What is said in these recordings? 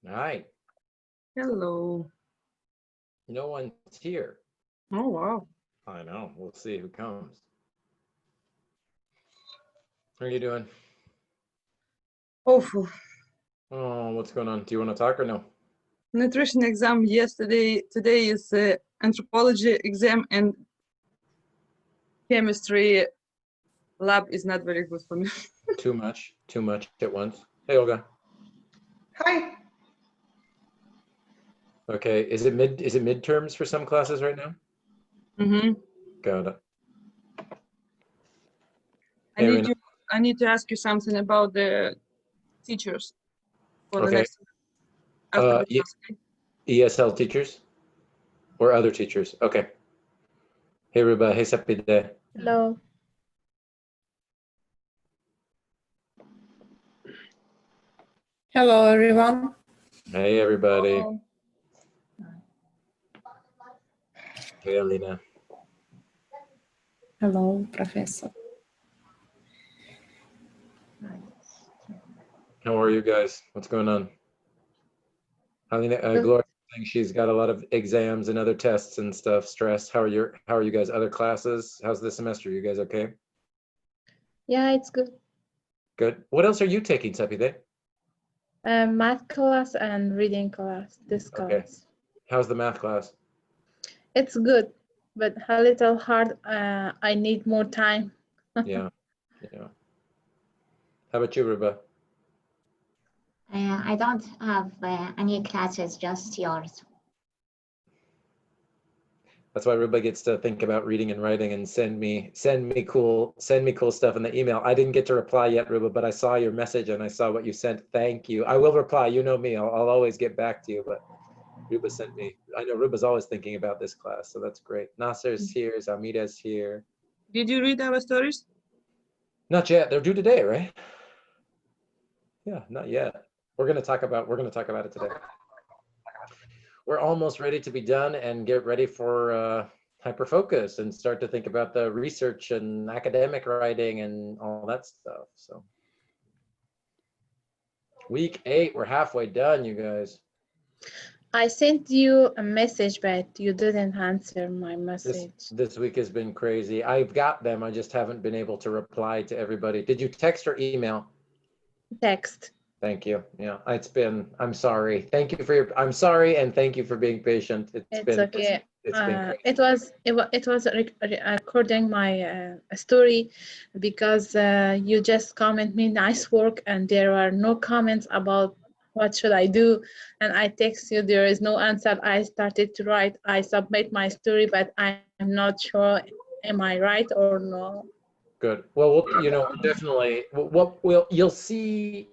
Hi. Hello. No one's here. Oh, wow. I know. We'll see who comes. How are you doing? Awful. Oh, what's going on? Do you want to talk or no? Nutrition exam yesterday. Today is anthropology exam and chemistry lab is not very good for me. Too much. Too much at once. Hey, Olga. Hi. Okay. Is it midterms for some classes right now? Mm-hmm. Got it. I Hey, need Rena. you. I need to ask you something about the teachers for the Okay. next after the E- class. Okay? ESL teachers or other teachers? Okay. Hey, Ruba. Hey, Sapide. Hello. Hello, everyone. Hey, everybody. Oh, Hey, Alina. Hello, Professor. How are you guys? What's going on? Alina, Good. Gloria saying she's got a lot of exams and other tests and stuff, stress. How are you guys? Other classes? How's the semester? You guys okay? Yeah, it's good. Good. What else are you taking, Sapide? Math class and reading class, this Okay. class. How's the math class? It's good, but a little hard. I need more time. Yeah. Yeah. How about you, Ruba? I don't have any classes, just yours. That's why Ruba gets to think about reading and writing and send me cool stuff in the email. I didn't get to reply yet, Ruba, but I saw your message and I saw what you sent. Thank you. I will reply. You know me. I'll always get back to you, but Ruba sent me. I know Ruba's always thinking about this class, so that's great. Nasser's here. Zamida's here. Did you read our stories? Not yet. They're due today, right? Yeah, not yet. We're gonna talk about it today. We're almost ready to be done and get ready for hyperfocus and start to think about the research and academic writing and all that stuff. So week 8, we're halfway done, you guys. I sent you a message, but you didn't answer my message. This week has been crazy. I've got them. I just haven't been able to reply to everybody. Did you text or email? Text. Thank you. Yeah, I'm sorry. Thank you for I'm sorry and thank you for being patient. It's okay. It's been crazy. It was recording my story because you just comment me nice work and there are no comments about what should I do, and I text you there is no answer. I started to write. I submit my story, but I'm not sure am I right or no. Good. Well, definitely you'll see.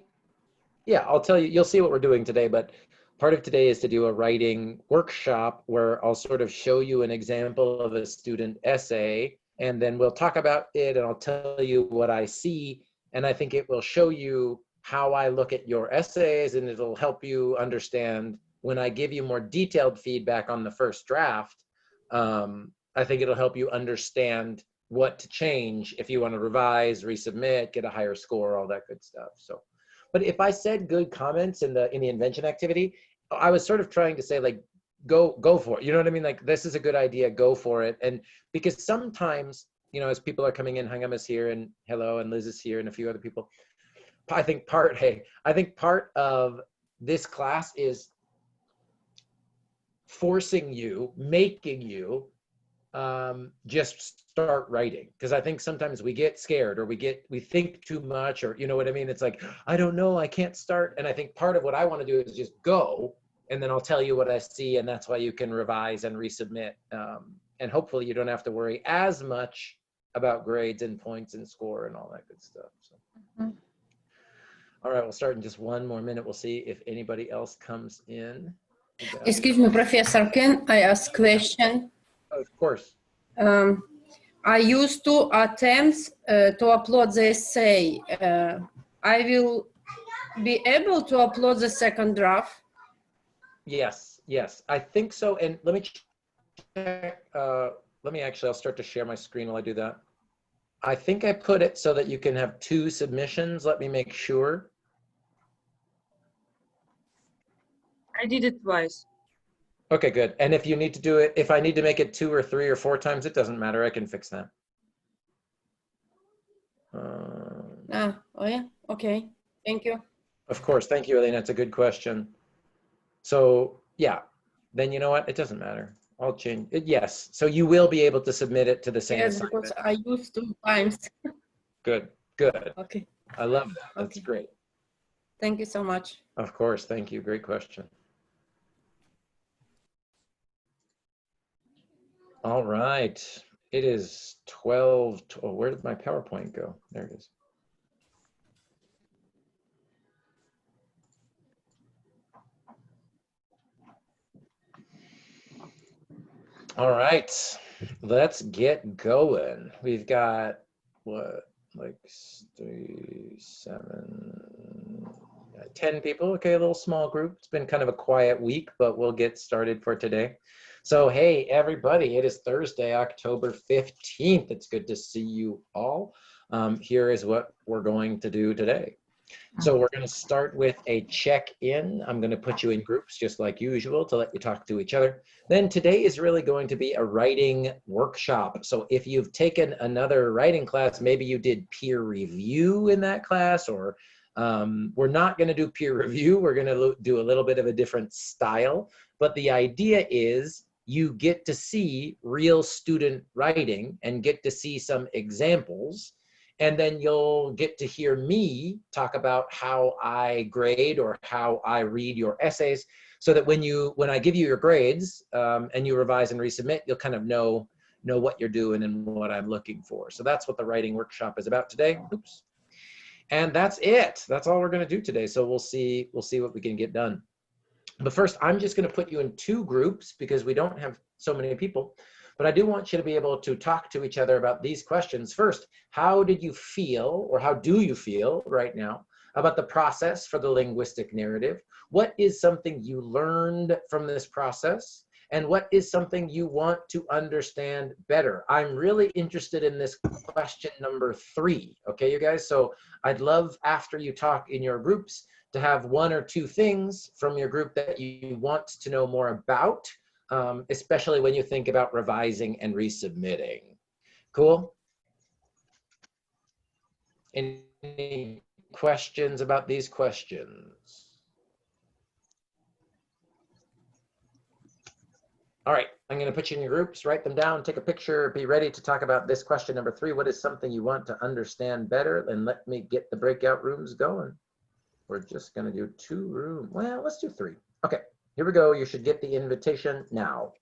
Yeah, I'll tell you, you'll see what we're doing today, but part of today is to do a writing workshop where I'll sort of show you an example of a student essay, and then we'll talk about it and I'll tell you what I see. And I think it will show you how I look at your essays, and it'll help you understand when I give you more detailed feedback on the first draft. I think it'll help you understand what to change if you want to revise, resubmit, get a higher score, all that good stuff. So. But if I said good comments in the invention activity, I was sort of trying to say like, go for it. You know what I mean? Like, this is a good idea, go for it. And because sometimes, as people are coming in, Hangam is here and hello, and Liz is here and a few other people. I think part of this class is forcing you, making you just start writing, because I think sometimes we get scared or we think too much, or you know what I mean, it's like, I don't know, I can't start. And I think part of what I want to do is just go, and then I'll tell you what I see, and that's why you can revise and resubmit, and hopefully you don't have to worry as much about grades and points and score and all that good stuff. So all right, we'll start in just one more minute. We'll see if anybody else comes in. Excuse me, Professor, can I ask question? Of course. I used two attempts to upload the essay. I will be able to upload the second draft. Yes, I think so. And let me check. I'll start to share my screen while I do that. I think I put it so that you can have 2 submissions. Let me make sure. I did it twice. Okay, good. And if you need to do it, if I need to make it 2 or 3 or 4 times, it doesn't matter. I can fix that. Oh yeah, okay. Thank you. Of course. Thank you, Elena. It's a good question. So yeah, then you know what? It doesn't matter. I'll change it. Yes. So you will be able to submit it to the same Yes, assignment. because I used 2 times. Good. Good. Okay. I love that. That's Okay. great. Thank you so much. Of course. Thank you. Great question. All right. It is 12. Oh, where did my PowerPoint go? There it is. All right. Let's get going. We've got what, like 3, 7, 10 people. Okay, a little small group. It's been kind of a quiet week, but we'll get started for today. So, hey, everybody, it is Thursday, October 15th. It's good to see you all. Here is what we're going to do today. So we're going to start with a check-in. I'm going to put you in groups just like usual to let you talk to each other. Then today is really going to be a writing workshop. So if you've taken another writing class, maybe you did peer review in that class, or we're not going to do peer review. We're going to do a little bit of a different style. But the idea is you get to see real student writing and get to see some examples. And then you'll get to hear me talk about how I grade or how I read your essays, so that when I give you your grades and you revise and resubmit, you'll kind of know what you're doing and what I'm looking for. So that's what the writing workshop is about today. Oops. And that's it. That's all we're going to do today. So we'll see what we can get done. But first, I'm just going to put you in 2 groups because we don't have so many people. But I do want you to be able to talk to each other about these questions. First, how did you feel, or how do you feel right now about the process for the linguistic narrative? What is something you learned from this process? And what is something you want to understand better? I'm really interested in this question number 3. Okay, you guys? So I'd love, after you talk in your groups, to have 1 or 2 things from your group that you want to know more about, especially when you think about revising and resubmitting. Cool? Any questions about these questions? All right, I'm going to put you in your groups, write them down, take a picture, be ready to talk about this question number 3. What is something you want to understand better? And let me get the breakout rooms going. We're just going to do 2 rooms. Well, let's do 3. Okay, here we go. You should get the invitation now.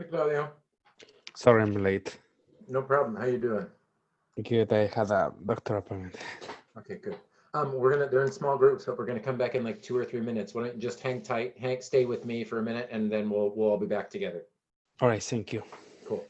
Claudio. Sorry I'm late. No problem. How you doing? Good, I had a doctor appointment. Okay, good. They're in small groups, but we're gonna come back in like 2 or 3 minutes. Why don't you just hang tight, stay with me for a minute, and then we'll all be back together. All right, thank you. Cool.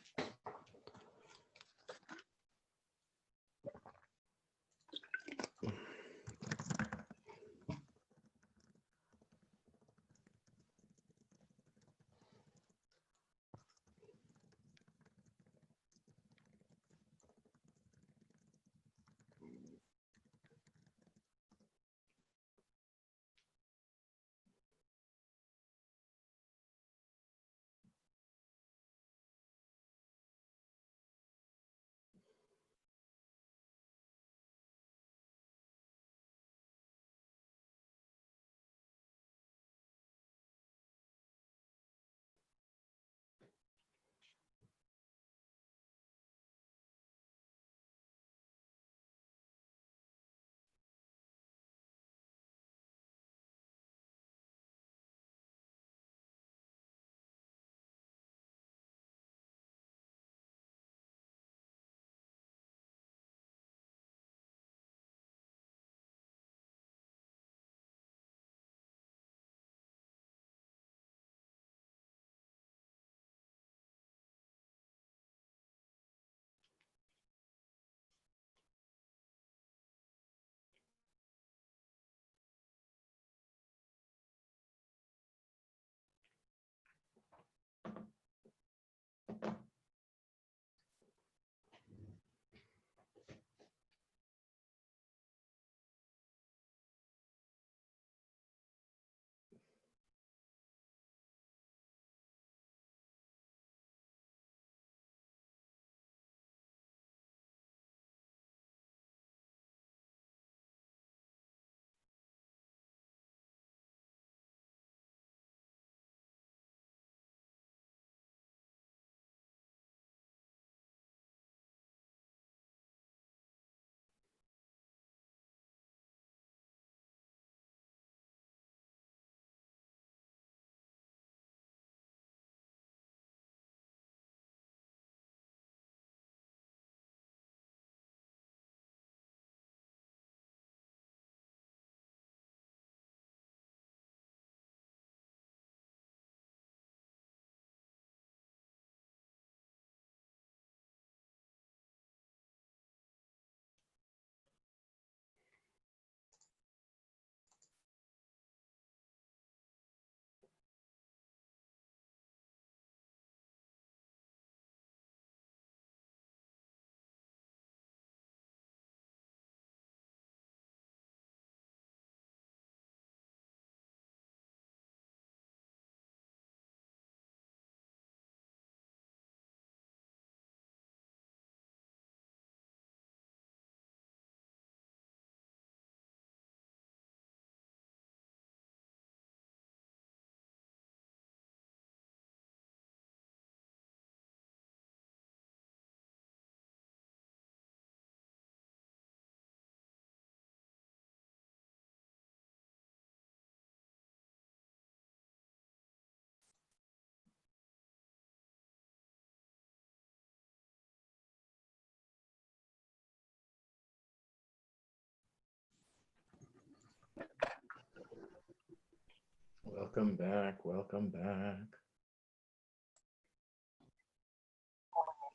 Welcome back. Welcome back.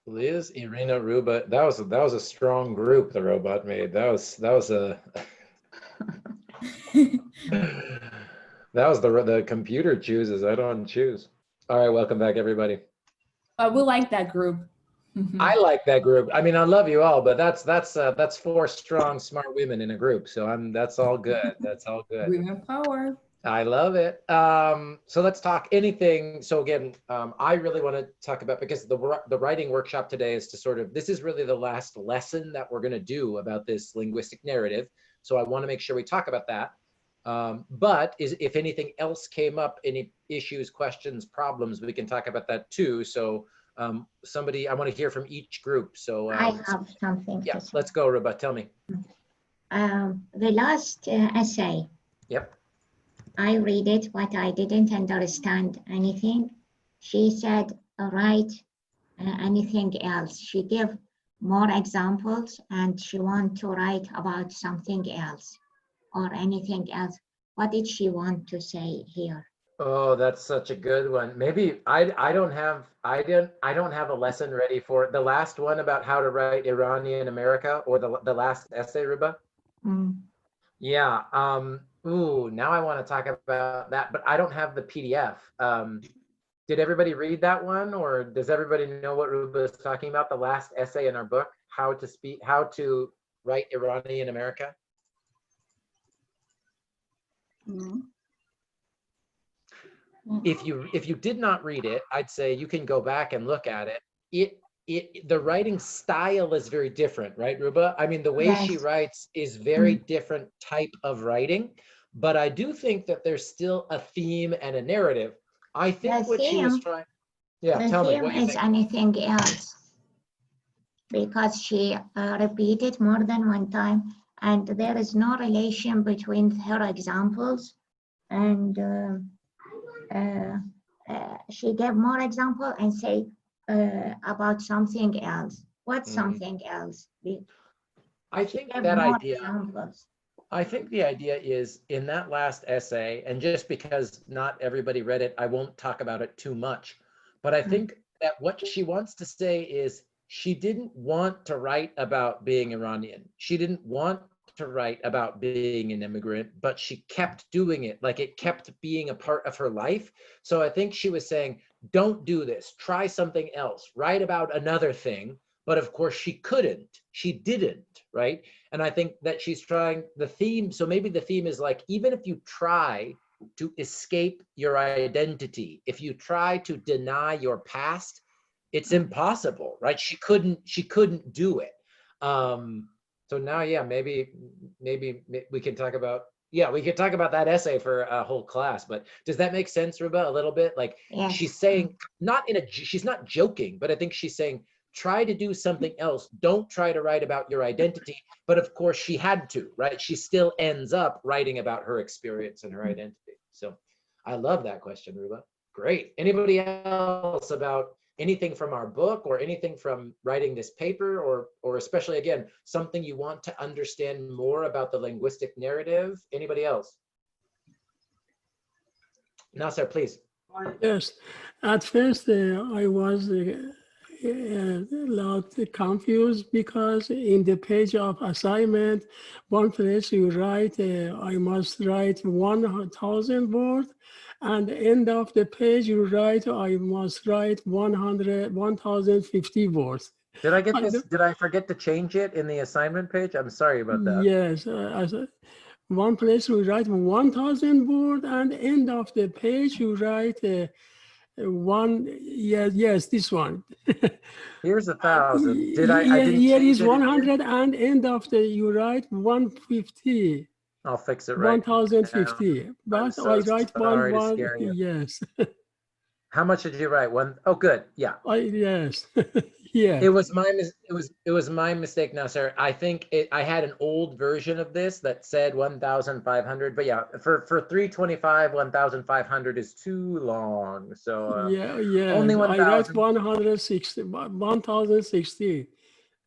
Liz, Irina, Ruba. That was a strong group the robot made. That was a that was the computer chooses. I don't choose. All right, welcome back, everybody. We like that group. I like that group. I mean, I love you all, but that's 4 strong, smart women in a group. So that's all good. That's all good. Women power. I love it. So let's talk anything. So again, I really want to talk about, because the writing workshop today is to sort of, this is really the last lesson that we're going to do about this linguistic narrative. So I want to make sure we talk about that. But if anything else came up, any issues, questions, problems, we can talk about that too. So somebody, I want to hear from each group. So I have something yeah, to say. let's go, Ruba, tell me. The last essay, Yep. I read it, but I didn't understand anything. She said write anything else. She gave more examples and she want to write about something else or anything else. What did she want to say here? Oh, that's such a good one. Maybe I don't have a lesson ready for the last one about how to write Iranian America, or the last essay, Ruba. Mm. Yeah. Ooh, now I want to talk about that, but I don't have the PDF. Did everybody read that one, or does everybody know what Ruba is talking about? The last essay in our book, how to write Iranian America. Mm. If you did not read it, I'd say you can go back and look at it. The writing style is very different, right, Ruba? I mean, the way she Yes. writes is very different type of writing, but I do think that there's still a theme and a narrative. I think The what she was theme, trying, yeah, the tell me theme what you is think. anything else because she repeated more than one time, and there is no relation between her examples and she gave more example and say about something else. What's something else? I She think gave that more idea, examples. I think the idea is in that last essay, and just because not everybody read it, I won't talk about it too much. But I think that what she wants to say is she didn't want to write about being Iranian. She didn't want to write about being an immigrant, but she kept doing it. Like it kept being a part of her life. So I think she was saying, don't do this, try something else, write about another thing. But of course she couldn't, she didn't, right? And I think that she's trying the theme. So maybe the theme is like, even if you try to escape your identity, if you try to deny your past, it's impossible, right? She couldn't do it. So now, yeah, maybe we can talk about, yeah, we could talk about that essay for a whole class, but does that make sense, Ruba, a little bit? Like Yes. she's saying, she's not joking, but I think she's saying, try to do something else. Don't try to write about your identity. But of course she had to, right? She still ends up writing about her experience and her identity. So I love that question, Ruba. Great. Anybody else about anything from our book or anything from writing this paper, or especially, again, something you want to understand more about the linguistic narrative? Anybody else? Nasser, please. Yes, at first I was a lot confused because in the page of assignment, one place you write, I must write 1,000 words, and the end of the page you write, I must write 1,050 words. Did I get this? Did I forget to change it in the assignment page? I'm sorry about that. Yes, one place you write 1,000 words, and end of the page you write yes, this one. Here's 1,000. Did I didn't Here change is it in here? 100, and end of the you write 150. I'll fix it right now. 1,050. But I'm I so write sorry to scare you. yes. How much did you write? One? Oh, good. Yeah. Yes. Yeah. It was my mistake now, sir. I think I had an old version of this that said 1,500, but yeah, for 325, 1,500 is too long. So Yeah. only I write 1,000. 1,060.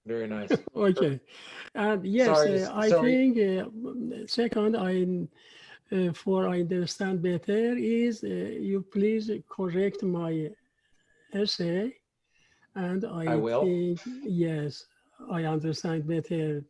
Very nice. Okay. And yes, Sorry. I think second, for I understand better is you please correct my essay, and I I will. think yes, I understand better.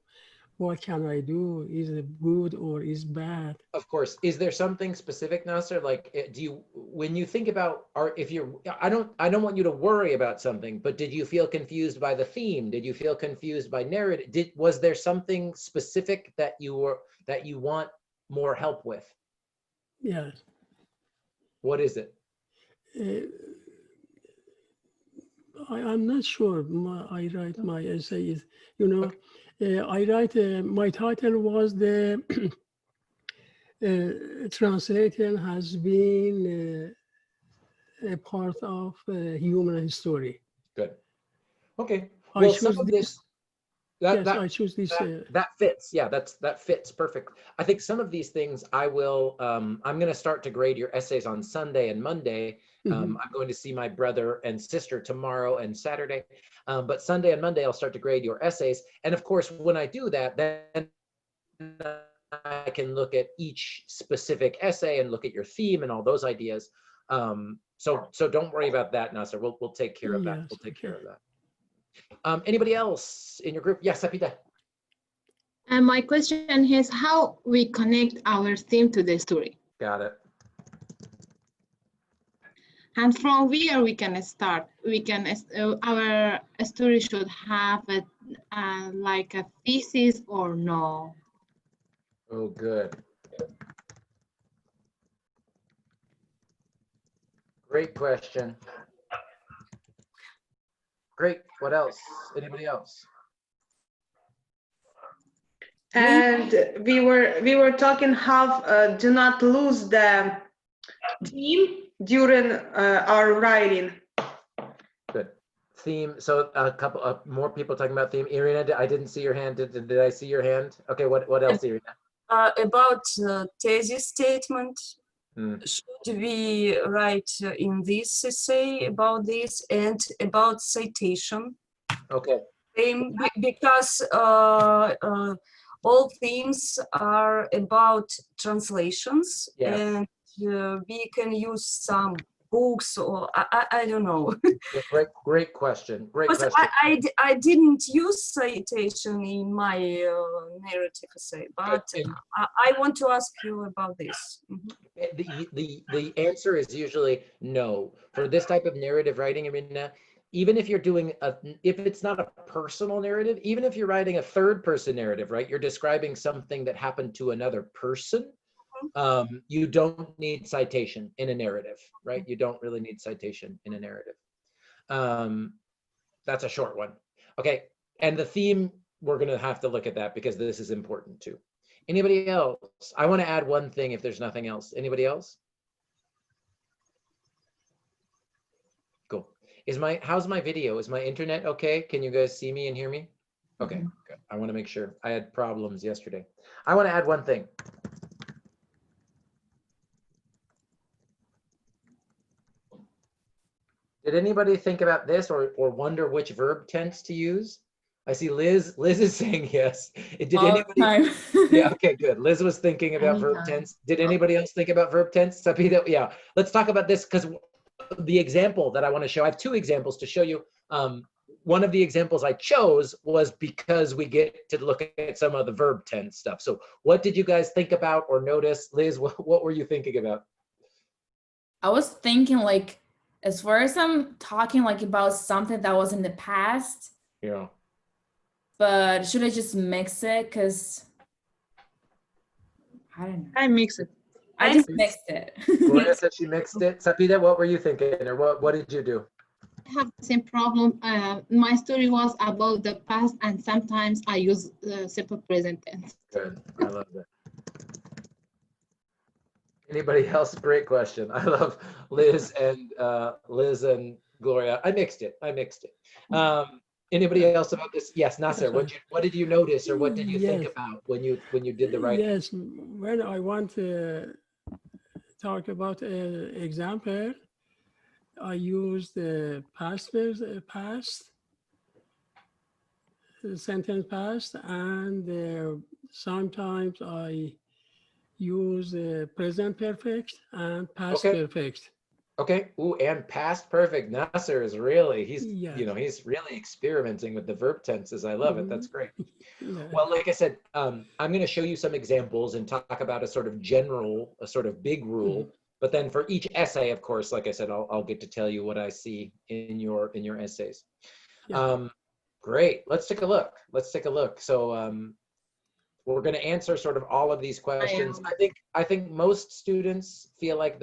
What can I do? Is it good or is bad? Of course. Is there something specific, Nasser? Like, do you, when you think about art, if you're, I don't want you to worry about something, but did you feel confused by the theme? Did you feel confused by narrative? Was there something specific that you want more help with? Yes. What is it? I'm not sure. I write my essay is, I write, my title was the translation has been a part of human history. Good. Okay. I Well, choose some of this. Yes, I choose this. That fits. Yeah, that fits perfect. I think some of these things I will, I'm going to start to grade your essays on Sunday and Monday. I'm going to see my brother and sister tomorrow and Saturday. But Sunday and Monday, I'll start to grade your essays. And of course, when I do that, then I can look at each specific essay and look at your theme and all those ideas. So don't worry about that, Nasser. We'll take care of that. Yes, We'll take okay. care of that. Anybody else in your group? Yes, Apita. And my question is how we connect our theme to the story. Got it. And from where we can start. We can our story should have like a thesis or no. Oh, good. Great question. Great. What else? Anybody else? And we were talking how do not lose the theme during our writing. Good. Theme. So a couple of more people talking about theme. Irina, I didn't see your hand. Did I see your hand? Okay. What else, Irina? About thesis statement, Hmm. should we write in this essay about this and about citation? Okay. Because all themes are about translations, Yes. and we can use some books or I don't know. Yeah, great question. Great Because question. I didn't use citation in my narrative essay, but I want to ask you about this. The answer is usually no. For this type of narrative writing, Irina, even if you're doing if it's not a personal narrative, even if you're writing a third person narrative, right? You're describing something that happened to another person. You don't need citation in a narrative, right? You don't really need citation in a narrative. That's a short one. Okay, and the theme, we're gonna have to look at that because this is important too. Anybody else? I want to add one thing if there's nothing else. Anybody else? Cool. How's my video? Is my internet okay? Can you guys see me and hear me? Okay, good. I want to make sure. I had problems yesterday. I want to add one thing. Did anybody think about this or wonder which verb tense to use? I see Liz. Liz is saying yes. Did anybody? Time. Yeah, okay, good. Liz was thinking about verb Anytime. tense. Did anybody else think about verb tense? Sapita, yeah. Let's talk about this because the example that I want to show, I have two examples to show you. One of the examples I chose was because we get to look at some of the verb tense stuff. So what did you guys think about or notice? Liz, what were you thinking about? I was thinking like, as far as I'm talking like about something that was in the past, Yeah. but should I just mix it? Cause I don't know. I mix it. I just mixed it. Gloria said she mixed it. Sapita, what were you thinking or what did you do? I have the same problem. My story was about the past, and sometimes I use simple present tense. Good. I love that. Anybody else? Great question. I love Liz and Gloria. I mixed it. Anybody else about this? Yes, Nasser. What did you notice or what did you think Yes. about when you did the writing? Yes, when I want to talk about an example, I use the past sentence past, and sometimes I use present perfect and past Okay. perfect. Okay. Ooh, and past perfect. Nasser is really, he's Yes. he's really experimenting with the verb tenses. I love it. That's great. Yeah. Well, like I said, I'm going to show you some examples and talk about a sort of big rule. But then for each essay, of course, like I said, I'll get to tell you what I see in your essays. Yeah. Great. Let's take a look. So we're going to answer sort of all of these questions. I think most students feel like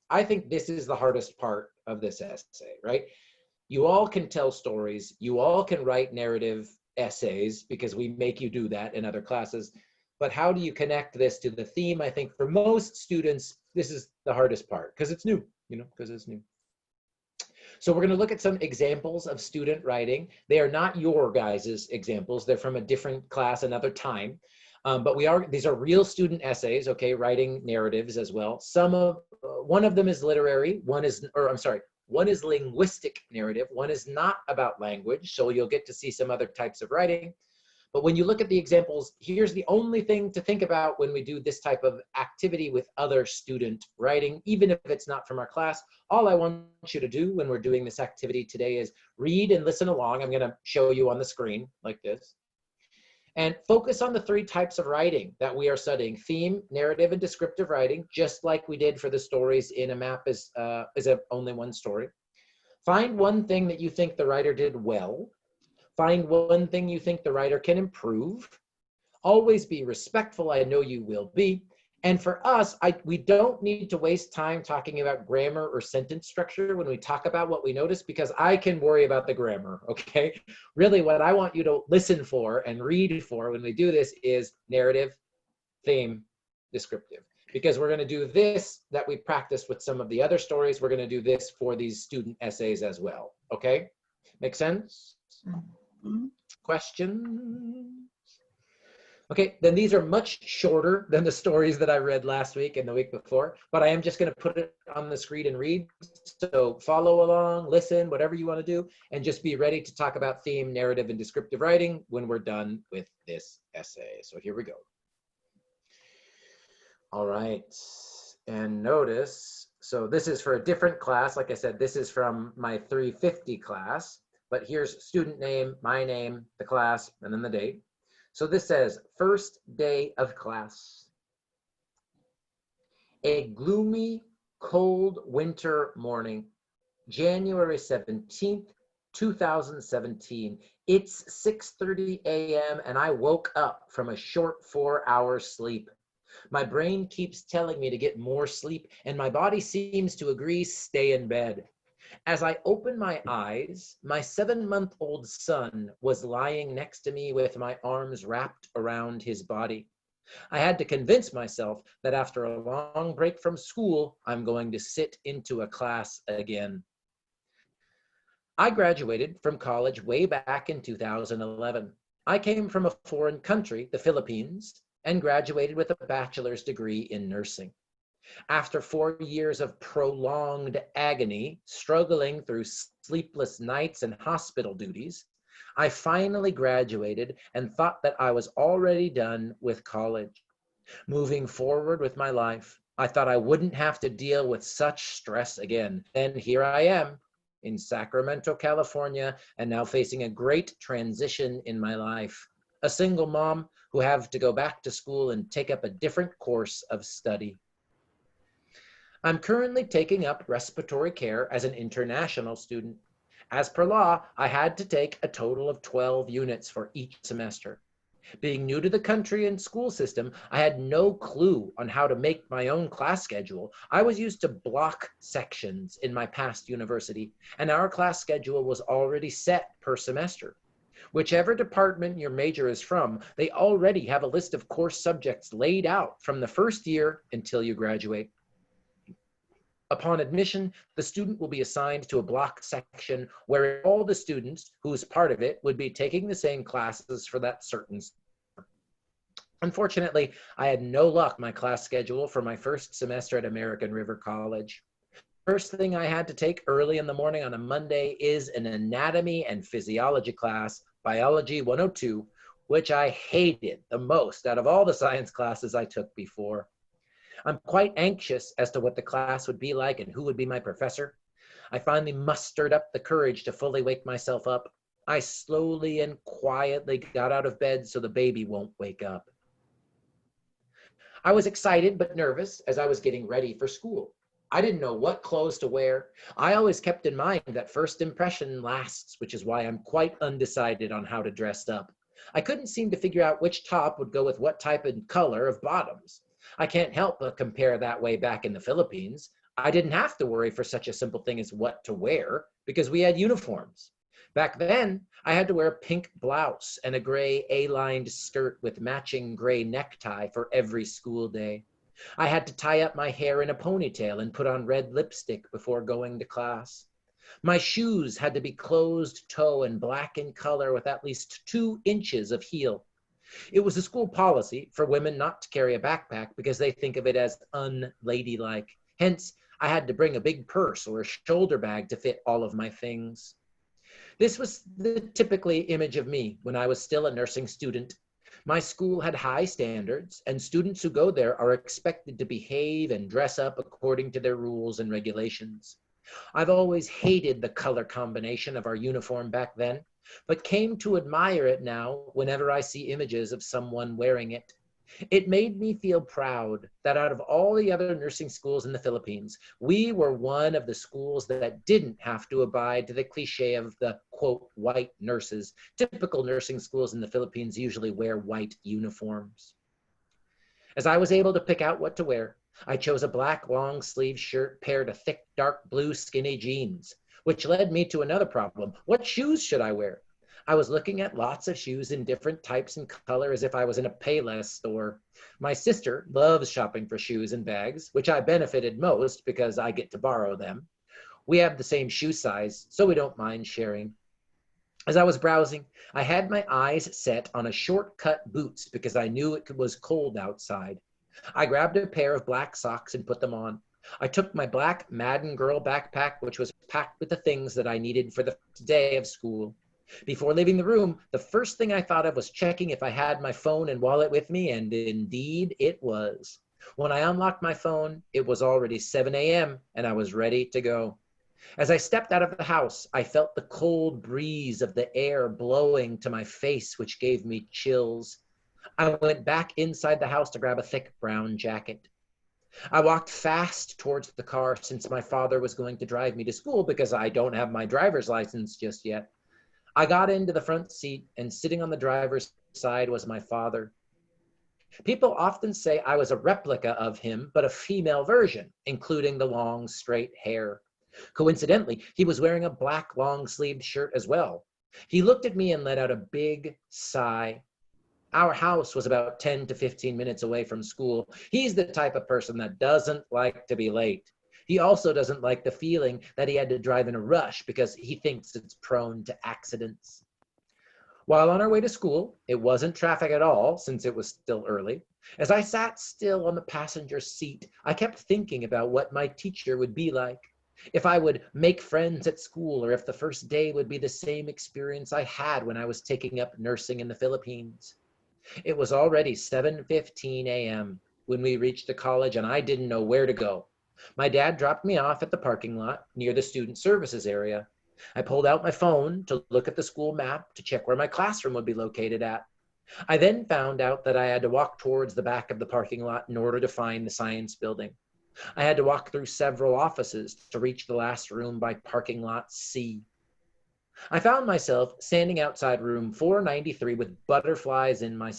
I think this is the hardest part of this essay, right? You all can tell stories. You all can write narrative essays because we make you do that in other classes. But how do you connect this to the theme? I think for most students, this is the hardest part because it's new, because it's new. So we're going to look at some examples of student writing. They are not your guys' examples. They're from a different class, another time. But these are real student essays, okay, writing narratives as well. One of them is literary, one is linguistic narrative, one is not about language, so you'll get to see some other types of writing. But when you look at the examples, here's the only thing to think about when we do this type of activity with other student writing, even if it's not from our class. All I want you to do when we're doing this activity today is read and listen along. I'm going to show you on the screen like this. And focus on the 3 types of writing that we are studying: theme, narrative, and descriptive writing, just like we did for the stories in a map is only one story. Find one thing that you think the writer did well. Find one thing you think the writer can improve. Always be respectful. I know you will be. And for us, we don't need to waste time talking about grammar or sentence structure when we talk about what we notice, because I can worry about the grammar, okay? Really, what I want you to listen for and read for when we do this is narrative, theme, descriptive. Because we're going to do this that we practiced with some of the other stories. We're going to do this for these student essays as well, okay? Make sense? Questions? Okay, then these are much shorter than the stories that I read last week and the week before, but I am just going to put it on the screen and read. So follow along, listen, whatever you want to do, and just be ready to talk about theme, narrative, and descriptive writing when we're done with this essay. So here we go. All right, and notice, so this is for a different class. Like I said, this is from my 350 class, but here's student name, my name, the class, and then the date. So this says, first day of class. A gloomy, cold winter morning, January 17th, 2017. It's 6:30 a.m. and I woke up from a short 4-hour sleep. My brain keeps telling me to get more sleep, and my body seems to agree, stay in bed. As I opened my eyes, my 7-month-old son was lying next to me with my arms wrapped around his body. I had to convince myself that after a long break from school, I'm going to sit into a class again. I graduated from college way back in 2011. I came from a foreign country, the Philippines, and graduated with a bachelor's degree in nursing. After 4 years of prolonged agony, struggling through sleepless nights and hospital duties, I finally graduated and thought that I was already done with college. Moving forward with my life, I thought I wouldn't have to deal with such stress again. And here I am in Sacramento, California, and now facing a great transition in my life. A single mom who have to go back to school and take up a different course of study. I'm currently taking up respiratory care as an international student. As per law, I had to take a total of 12 units for each semester. Being new to the country and school system, I had no clue on how to make my own class schedule. I was used to block sections in my past university, and our class schedule was already set per semester. Whichever department your major is from, they already have a list of course subjects laid out from the first year until you graduate. Upon admission, the student will be assigned to a block section where all the students who's part of it would be taking the same classes for that certain semester. Unfortunately, I had no luck my class schedule for my first semester at American River College. First thing I had to take early in the morning on a Monday is an anatomy and physiology class, Biology 102, which I hated the most out of all the science classes I took before. I'm quite anxious as to what the class would be like and who would be my professor. I finally mustered up the courage to fully wake myself up. I slowly and quietly got out of bed so the baby won't wake up. I was excited but nervous as I was getting ready for school. I didn't know what clothes to wear. I always kept in mind that first impression lasts, which is why I'm quite undecided on how to dress up. I couldn't seem to figure out which top would go with what type and color of bottoms. I can't help but compare that way back in the Philippines. I didn't have to worry for such a simple thing as what to wear because we had uniforms. Back then, I had to wear a pink blouse and a gray A-lined skirt with matching gray necktie for every school day. I had to tie up my hair in a ponytail and put on red lipstick before going to class. My shoes had to be closed toe and black in color with at least 2 inches of heel. It was a school policy for women not to carry a backpack because they think of it as unladylike. Hence, I had to bring a big purse or a shoulder bag to fit all of my things. This was the typically image of me when I was still a nursing student. My school had high standards, and students who go there are expected to behave and dress up according to their rules and regulations. I've always hated the color combination of our uniform back then, but came to admire it now whenever I see images of someone wearing it. It made me feel proud that out of all the other nursing schools in the Philippines, we were one of the schools that didn't have to abide to the cliche of the, quote, white nurses. Typical nursing schools in the Philippines usually wear white uniforms. As I was able to pick out what to wear, I chose a black long sleeve shirt paired to thick dark blue skinny jeans, which led me to another problem. What shoes should I wear? I was looking at lots of shoes in different types and color as if I was in a Payless store. My sister loves shopping for shoes and bags, which I benefited most because I get to borrow them. We have the same shoe size, so we don't mind sharing. As I was browsing, I had my eyes set on a shortcut boots because I knew it was cold outside. I grabbed a pair of black socks and put them on. I took my black Madden Girl backpack, which was packed with the things that I needed for the day of school. Before leaving the room, the first thing I thought of was checking if I had my phone and wallet with me, and indeed it was. When I unlocked my phone, it was already 7 a.m. and I was ready to go. As I stepped out of the house, I felt the cold breeze of the air blowing to my face, which gave me chills. I went back inside the house to grab a thick brown jacket. I walked fast towards the car since my father was going to drive me to school because I don't have my driver's license just yet. I got into the front seat, and sitting on the driver's side was my father. People often say I was a replica of him, but a female version, including the long, straight hair. Coincidentally, he was wearing a black long-sleeved shirt as well. He looked at me and let out a big sigh. Our house was about 10 to 15 minutes away from school. He's the type of person that doesn't like to be late. He also doesn't like the feeling that he had to drive in a rush because he thinks it's prone to accidents. While on our way to school, it wasn't traffic at all since it was still early. As I sat still on the passenger seat, I kept thinking about what my teacher would be like. If I would make friends at school, or if the first day would be the same experience I had when I was taking up nursing in the Philippines. It was already 7:15 a.m. when we reached the college, and I didn't know where to go. My dad dropped me off at the parking lot near the student services area. I pulled out my phone to look at the school map to check where my classroom would be located at. I then found out that I had to walk towards the back of the parking lot in order to find the science building. I had to walk through several offices to reach the last room by parking lot C. I found myself standing outside room 493 with butterflies in my...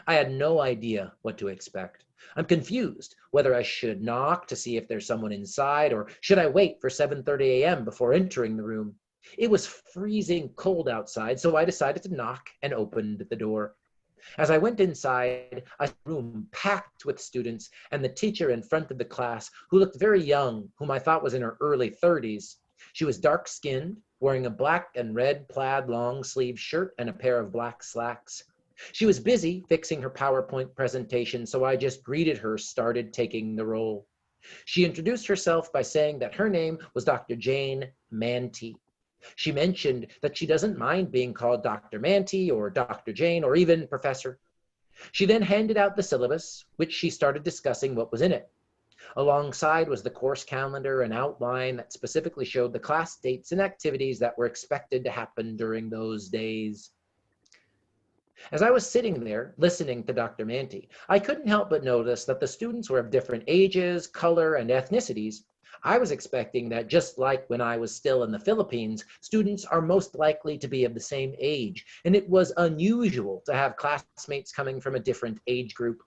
I had no idea what to expect. I'm confused whether I should knock to see if there's someone inside, or should I wait for 7:30 a.m. before entering the room. It was freezing cold outside, so I decided to knock and opened the door. As I went inside, I saw a room packed with students and the teacher in front of the class, who looked very young, whom I thought was in her early 30s. She was dark-skinned, wearing a black and red plaid long-sleeve shirt and a pair of black slacks. She was busy fixing her PowerPoint presentation, so I just greeted her, started taking the roll. She introduced herself by saying that her name was Dr. Jane Manty. She mentioned that she doesn't mind being called Dr. Manty or Dr. Jane or even Professor. She then handed out the syllabus, which she started discussing what was in it. Alongside was the course calendar and outline that specifically showed the class dates and activities that were expected to happen during those days. As I was sitting there listening to Dr. Manty, I couldn't help but notice that the students were of different ages, color, and ethnicities. I was expecting that just like when I was still in the Philippines, students are most likely to be of the same age, and it was unusual to have classmates coming from a different age group.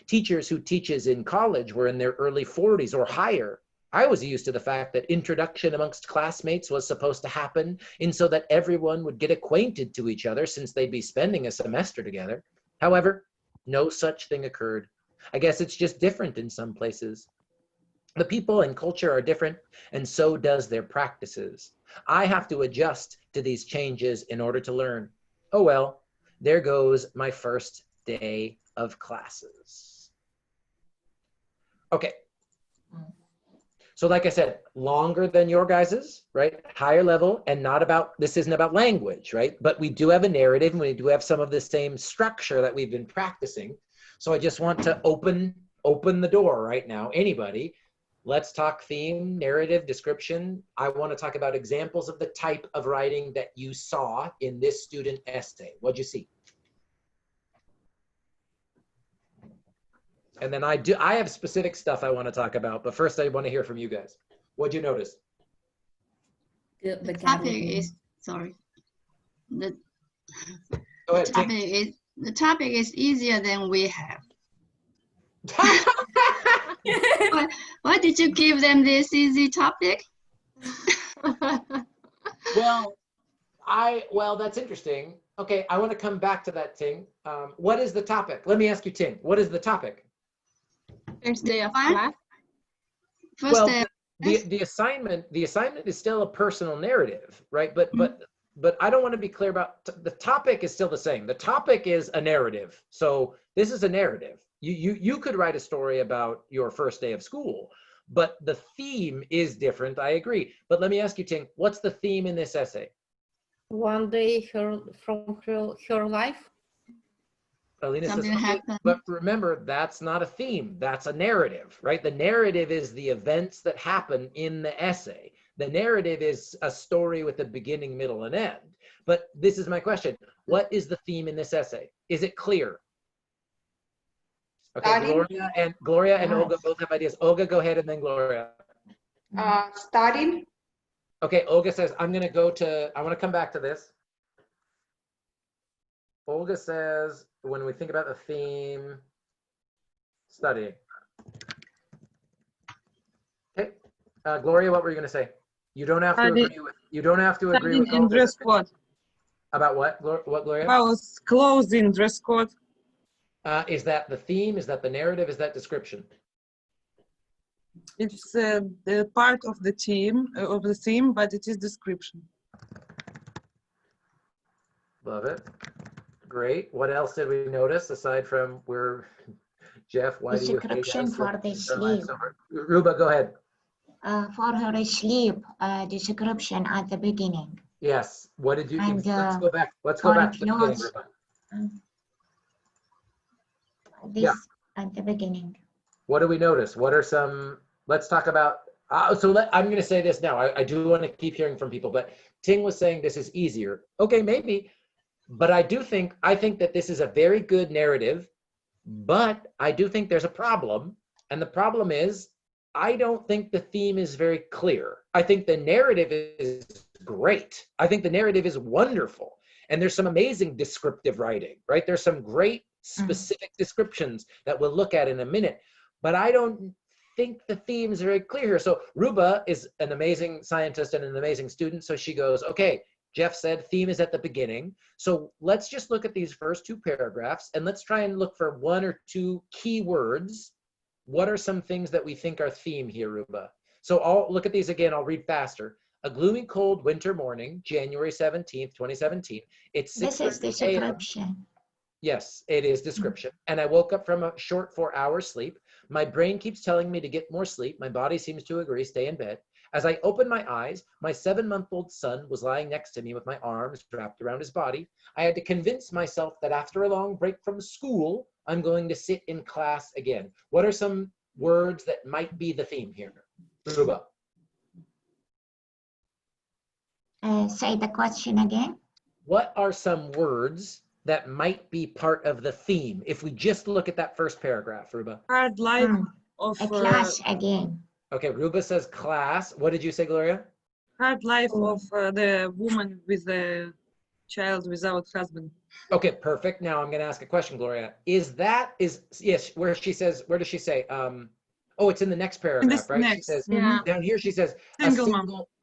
Teachers who teaches in college were in their early 40s or higher. I was used to the fact that introduction amongst classmates was supposed to happen, and so that everyone would get acquainted to each other since they'd be spending a semester together. However, no such thing occurred. I guess it's just different in some places. The people and culture are different, and so does their practices. I have to adjust to these changes in order to learn. Oh well, there goes my first day of classes. Okay. So like I said, longer than your guys's, right? Higher level, and not about, this isn't about language, right? But we do have a narrative, and we do have some of the same structure that we've been practicing. So I just want to open the door right now. Anybody, let's talk theme, narrative, description. I want to talk about examples of the type of writing that you saw in this student essay. What'd you see? And then I have specific stuff I want to talk about, but first I want to hear from you guys. What'd you notice? The Topic is, sorry. The Go ahead, the topic is easier than we have. Why did you give them this easy topic? Well, that's interesting. Okay, I want to come back to that, Ting. What is the topic? Let me ask you, Ting, what is the topic? First day of What? class. First day. The assignment is still a personal narrative, right? But I don't want to be clear about the topic is still the same. The topic is a narrative. So this is a narrative. You could write a story about your first day of school, but the theme is different. I agree. But let me ask you, Ting, what's the theme in this essay? One day from her life. Alina says, Something okay, happened. but remember, that's not a theme. That's a narrative, right? The narrative is the events that happen in the essay. The narrative is a story with a beginning, middle, and end. But this is my question. What is the theme in this essay? Is it clear? Okay, Gloria and Olga both have ideas. Olga, go ahead, and then Gloria. Studying. Okay, Olga says, I want to come back to this. Olga says, when we think about the theme, studying. Okay, Gloria, what were you going to say? You don't have to agree with. You don't have to agree with. In dress code. About what? What, Gloria? About clothes in dress code. Is that the theme? Is that the narrative? Is that description? It's the part of the theme, but it is description. Love it. Great. What else did we notice aside from Jeff, why do you hate Description us? for the sleep. Ruba, go ahead. For her sleep, description at the beginning. Yes. What did you? And, let's go back. Let's go back to the beginning, Ruba. This at the beginning. What do we notice? What are some? Let's talk about. I'm going to say this now. I do want to keep hearing from people, but Ting was saying this is easier. Okay, maybe. But I think that this is a very good narrative, but I do think there's a problem. And the problem is, I don't think the theme is very clear. I think the narrative is great. I think the narrative is wonderful. And there's some amazing descriptive writing, right? There's some great specific descriptions that we'll look at in a minute. But I don't think the theme is very clear here. So Ruba is an amazing scientist and an amazing student. So she goes, okay, Jeff said theme is at the beginning. So let's just look at these first two paragraphs and let's try and look for one or two key words. What are some things that we think are theme here, Ruba? So I'll look at these again. I'll read faster. A gloomy, cold winter morning, January 17th, 2017. It's 6:30 This is description. Yes, it is description. And I woke up from a short 4-hour sleep. My brain keeps telling me to get more sleep. My body seems to agree, stay in bed. As I opened my eyes, my 7-month-old son was lying next to me with my arms wrapped around his body. I had to convince myself that after a long break from school, I'm going to sit in class again. What are some words that might be the theme here? Ruba. Say the question again. What are some words that might be part of the theme if we just look at that first paragraph, Ruba? Hard life of a class again. Okay, Ruba says class. What did you say, Gloria? Hard life of the woman with a child without husband. Okay, perfect. Now I'm going to ask a question, Gloria. Yes, where she says, where does she say? Oh, it's in the next paragraph, right? Next. She says, Yeah. down here she says, a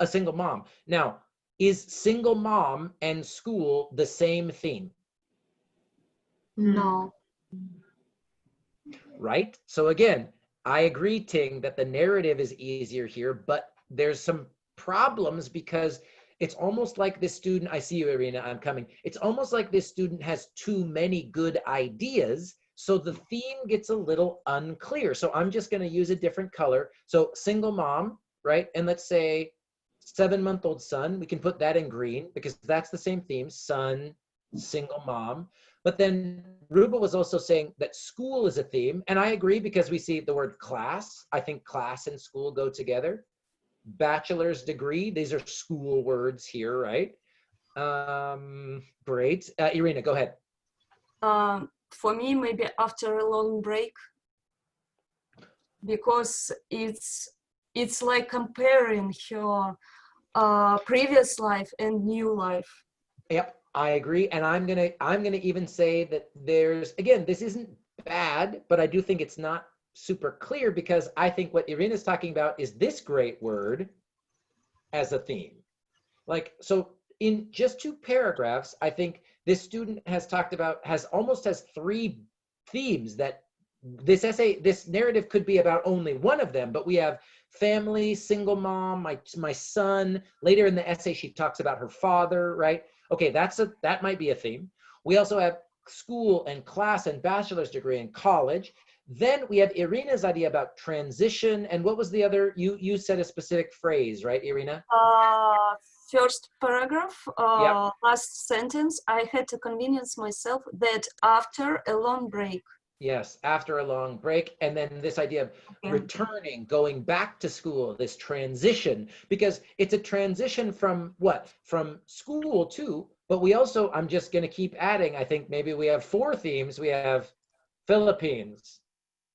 single mom. Now, is single mom and school the same theme? No. Right? So again, I agree, Ting, that the narrative is easier here, but there's some problems because it's almost like this student, I see you, Irina, I'm coming. It's almost like this student has too many good ideas, so the theme gets a little unclear. So I'm just gonna use a different color. So single mom, right? And let's say 7-month-old son, we can put that in green because that's the same theme, son, single mom. But then Ruba was also saying that school is a theme, and I agree because we see the word class. I think class and school go together. Bachelor's degree, these are school words here, right? Great. Irina, go ahead. For me, maybe after a long break, because it's like comparing her previous life and new life. Yep, I agree. And I'm gonna even say that there's, again, this isn't bad, but I do think it's not super clear because I think what Irina's talking about is this great word as a theme. Like, so in just 2 paragraphs, I think this student has talked about, almost has 3 themes that this essay, this narrative could be about only one of them, but we have family, single mom, my son. Later in the essay, she talks about her father, right? Okay, that might be a theme. We also have school and class and bachelor's degree and college. Then we have Irina's idea about transition. And what was the other, you said a specific phrase, right, Irina? First paragraph, Yep. last sentence, I had to convince myself that after a long break. Yes, after a long break. And then this idea of returning, going back to school, this transition, because it's a transition from what? From school too, but we also, I'm just going to keep adding, I think maybe we have 4 themes. We have Philippines,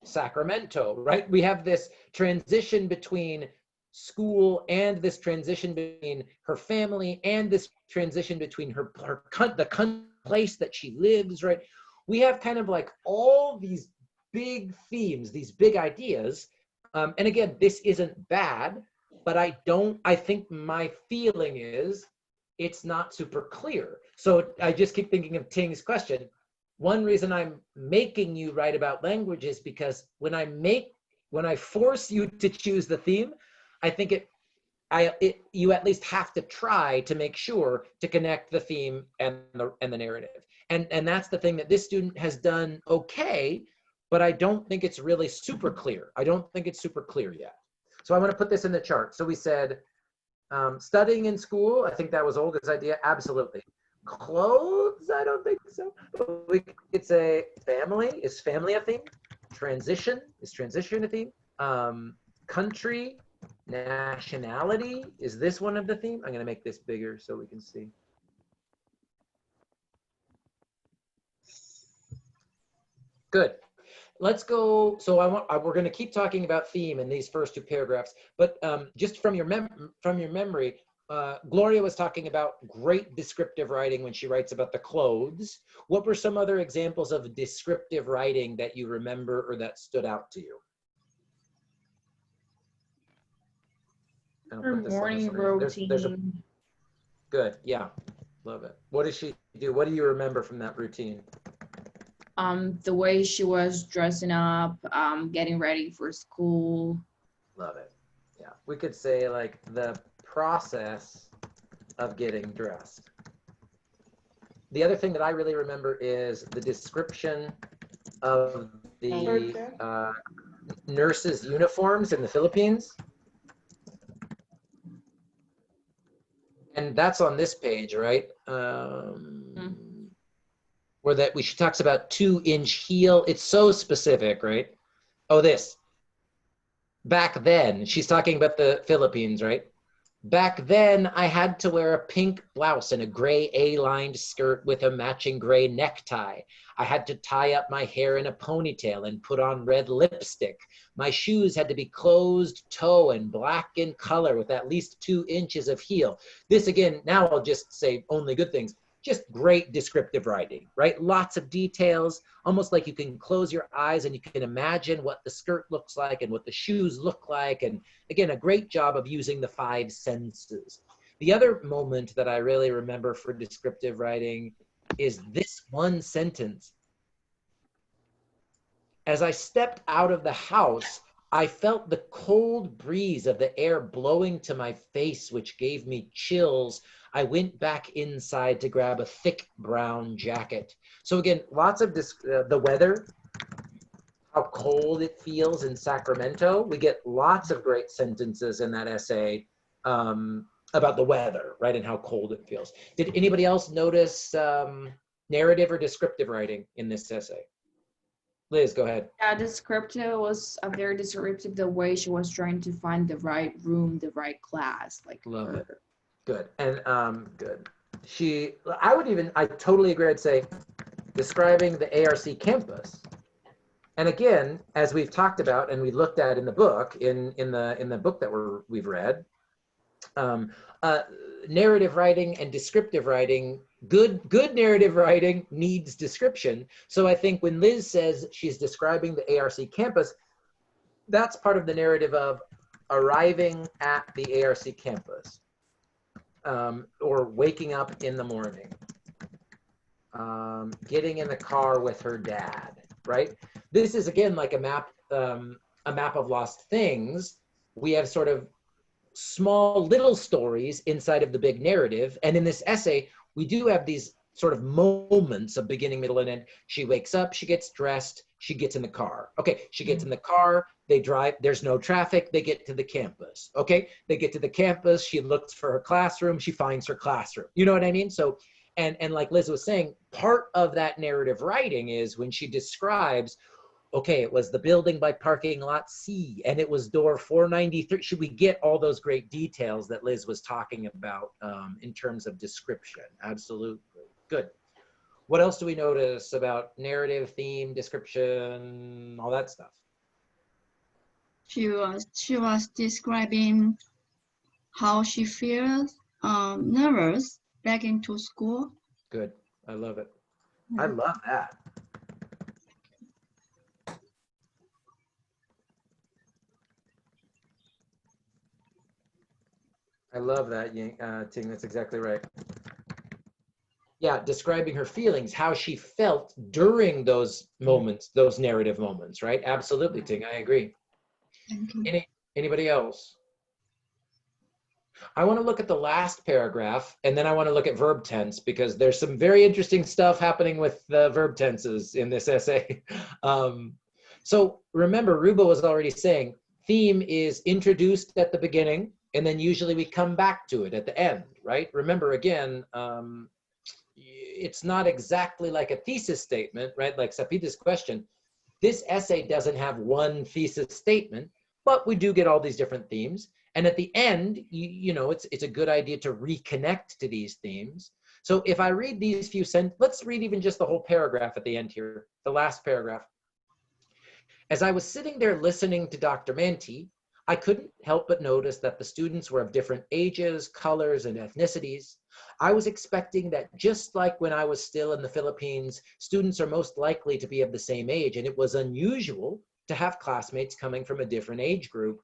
Sacramento, right? We have this transition between school and this transition between her family and this transition between the place that she lives, right? We have kind of like all these big themes, these big ideas. And again, this isn't bad, but I think my feeling is it's not super clear. So I just keep thinking of Ting's question. One reason I'm making you write about language is because when I force you to choose the theme, I think you at least have to try to make sure to connect the theme and the narrative. And that's the thing that this student has done okay, but I don't think it's really super clear. I don't think it's super clear yet. So I want to put this in the chart. So we said studying in school, I think that was Olga's idea, absolutely. Clothes, I don't think so. We could say family, is family a theme? Transition, is transition a theme? Country, nationality, is this one of the theme? I'm going to make this bigger so we can see. Good. Let's go. So we're going to keep talking about theme in these first 2 paragraphs, but just from your memory, Gloria was talking about great descriptive writing when she writes about the clothes. What were some other examples of descriptive writing that you remember or that stood out to you? Her morning routine. Good, yeah, love it. What does she do? What do you remember from that routine? The way she was dressing up, getting ready for school. Love it. Yeah, we could say like the process of getting dressed. The other thing that I really remember is the description of the nurses' uniforms in the Philippines. And that's on this page, right? Where she talks about 2-inch heel. It's so specific, right? Oh, this. Back then, she's talking about the Philippines, right? Back then, I had to wear a pink blouse and a gray A-lined skirt with a matching gray necktie. I had to tie up my hair in a ponytail and put on red lipstick. My shoes had to be closed toe and black in color with at least 2 inches of heel. This again, now I'll just say only good things. Just great descriptive writing, right? Lots of details, almost like you can close your eyes and you can imagine what the skirt looks like and what the shoes look like. And again, a great job of using the 5 senses. The other moment that I really remember for descriptive writing is this one sentence. As I stepped out of the house, I felt the cold breeze of the air blowing to my face, which gave me chills. I went back inside to grab a thick brown jacket. So again, lots of the weather, how cold it feels in Sacramento. We get lots of great sentences in that essay about the weather, right, and how cold it feels. Did anybody else notice narrative or descriptive writing in this essay? Liz, go ahead. Yeah, descriptive was a very descriptive, the way she was trying to find the right room, the right class. Like, love it. Good. And good. I totally agree. I'd say describing the ARC campus. And again, as we've talked about and we looked at in the book, in the book that we've read, narrative writing and descriptive writing, good narrative writing needs description. So I think when Liz says she's describing the ARC campus, that's part of the narrative of arriving at the ARC campus, or waking up in the morning, getting in the car with her dad, right? This is again like a map of lost things. We have sort of small little stories inside of the big narrative. And in this essay, we do have these sort of moments of beginning, middle, and end. She wakes up, she gets dressed, she gets in the car. Okay, she gets in the car, they drive, there's no traffic, they get to the campus. Okay, they get to the campus, she looks for her classroom, she finds her classroom. You know what I mean? So, and like Liz was saying, part of that narrative writing is when she describes, okay, it was the building by parking lot C, and it was door 493. Should we get all those great details that Liz was talking about in terms of description? Absolutely. Good. What else do we notice about narrative, theme, description, all that stuff? She was describing how she feels nervous back into school. Good. I love it. I love that. I love that, Ting. That's exactly right. Yeah, describing her feelings, how she felt during those moments, those narrative moments, right? Absolutely, Ting. I agree. Anybody else? I want to look at the last paragraph, and then I want to look at verb tense, because there's some very interesting stuff happening with the verb tenses in this essay. So remember, Ruba was already saying, theme is introduced at the beginning, and then usually we come back to it at the end, right? Remember, again, it's not exactly like a thesis statement, right? Like Sapita's question. This essay doesn't have one thesis statement, but we do get all these different themes. And at the end, you know, it's a good idea to reconnect to these themes. So if I read these few let's read even just the whole paragraph at the end here, the last paragraph. As I was sitting there listening to Dr. Manti, I couldn't help but notice that the students were of different ages, colors, and ethnicities. I was expecting that just like when I was still in the Philippines, students are most likely to be of the same age, and it was unusual to have classmates coming from a different age group.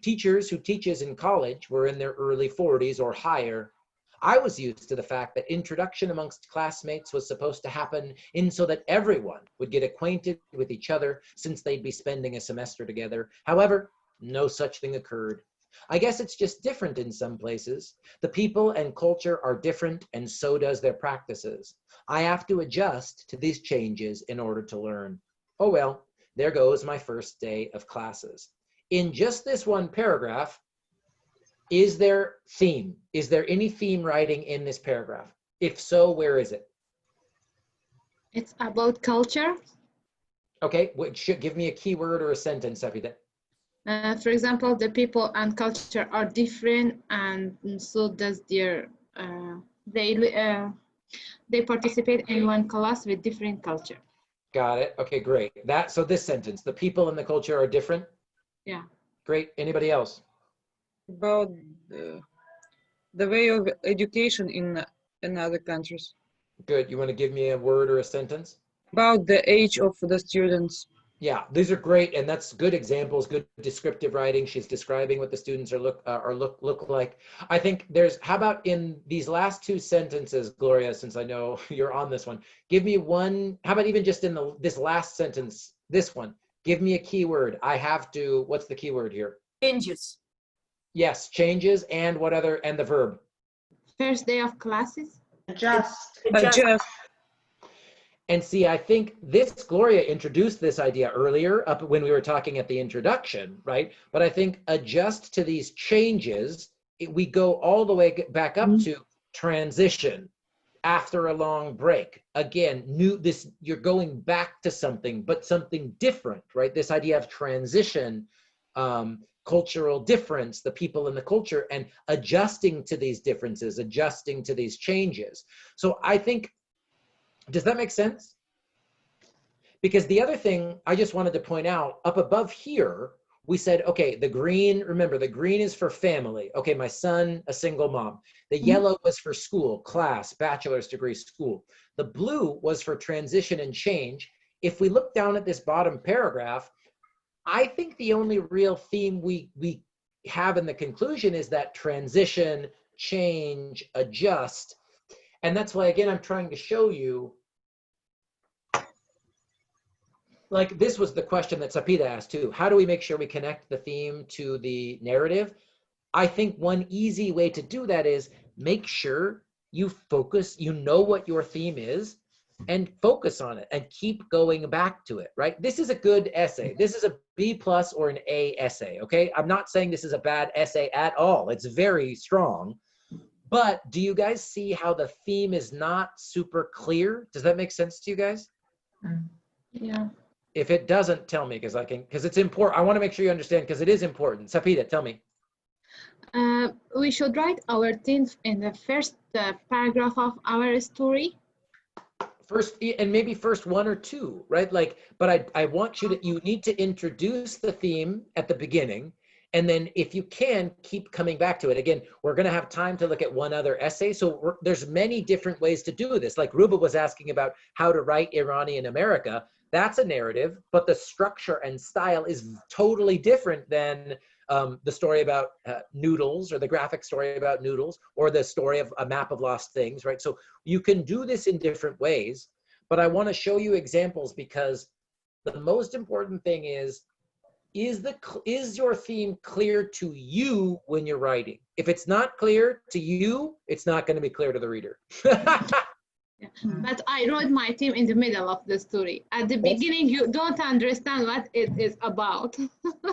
Teachers who teaches in college were in their early 40s or higher. I was used to the fact that introduction amongst classmates was supposed to happen so that everyone would get acquainted with each other since they'd be spending a semester together. However, no such thing occurred. I guess it's just different in some places. The people and culture are different, and so does their practices. I have to adjust to these changes in order to learn. Oh well, there goes my first day of classes. In just this one paragraph, is there theme? Is there any theme writing in this paragraph? If so, where is it? It's about culture. Okay, give me a keyword or a sentence, Sapita. For example, the people and culture are different, and so does their, they participate in one class with different culture. Got it. Okay, great. So this sentence, the people and the culture are different? Yeah. Great. Anybody else? About the way of education in other countries. Good. You want to give me a word or a sentence? About the age of the students. Yeah, these are great, and that's good examples, good descriptive writing. She's describing what the students look like. I think how about in these last two sentences, Gloria, since I know you're on this one, give me one, how about even just in this last sentence, this one, Give me a keyword. I have to, what's the keyword here? Changes. Yes, changes, and what other, and the verb? First day of classes. Adjust. Adjust. And see, I think this, Gloria introduced this idea earlier up when we were talking at the introduction, right? But I think adjust to these changes, we go all the way back up to transition after a long break. Again, you're going back to something, but something different, right? This idea of transition, cultural difference, the people in the culture, and adjusting to these differences, adjusting to these changes. So I think, does that make sense? Because the other thing I just wanted to point out, up above here, we said, okay, the green, remember, the green is for family. Okay, my son, a single mom. The yellow was for school, class, bachelor's degree, school. The blue was for transition and change. If we look down at this bottom paragraph, I think the only real theme we have in the conclusion is that transition, change, adjust. And that's why, again, I'm trying to show you, like, this was the question that Sapita asked too. How do we make sure we connect the theme to the narrative? I think one easy way to do that is make sure you focus, you know what your theme is, and focus on it and keep going back to it, right? This is a good essay. This is a B+ or an A essay, okay? I'm not saying this is a bad essay at all. It's very strong. But do you guys see how the theme is not super clear? Does that make sense to you guys? Yeah. If it doesn't, tell me, because it's important. I want to make sure you understand, because it is important. Sapita, tell me. We should write our themes in the first paragraph of our story. First, and maybe first one or two, right? Like, but I want you need to introduce the theme at the beginning. And then if you can, keep coming back to it. Again, we're going to have time to look at one other essay. So there's many different ways to do this. Like Ruba was asking about how to write Iranian America. That's a narrative, but the structure and style is totally different than the story about noodles, or the graphic story about noodles, or the story of a map of lost things, right? So you can do this in different ways, but I want to show you examples, because the most important thing is your theme clear to you when you're writing? If it's not clear to you, it's not going to be clear to the reader. But I wrote my theme in the middle of the story. At the beginning, you don't understand what it is about.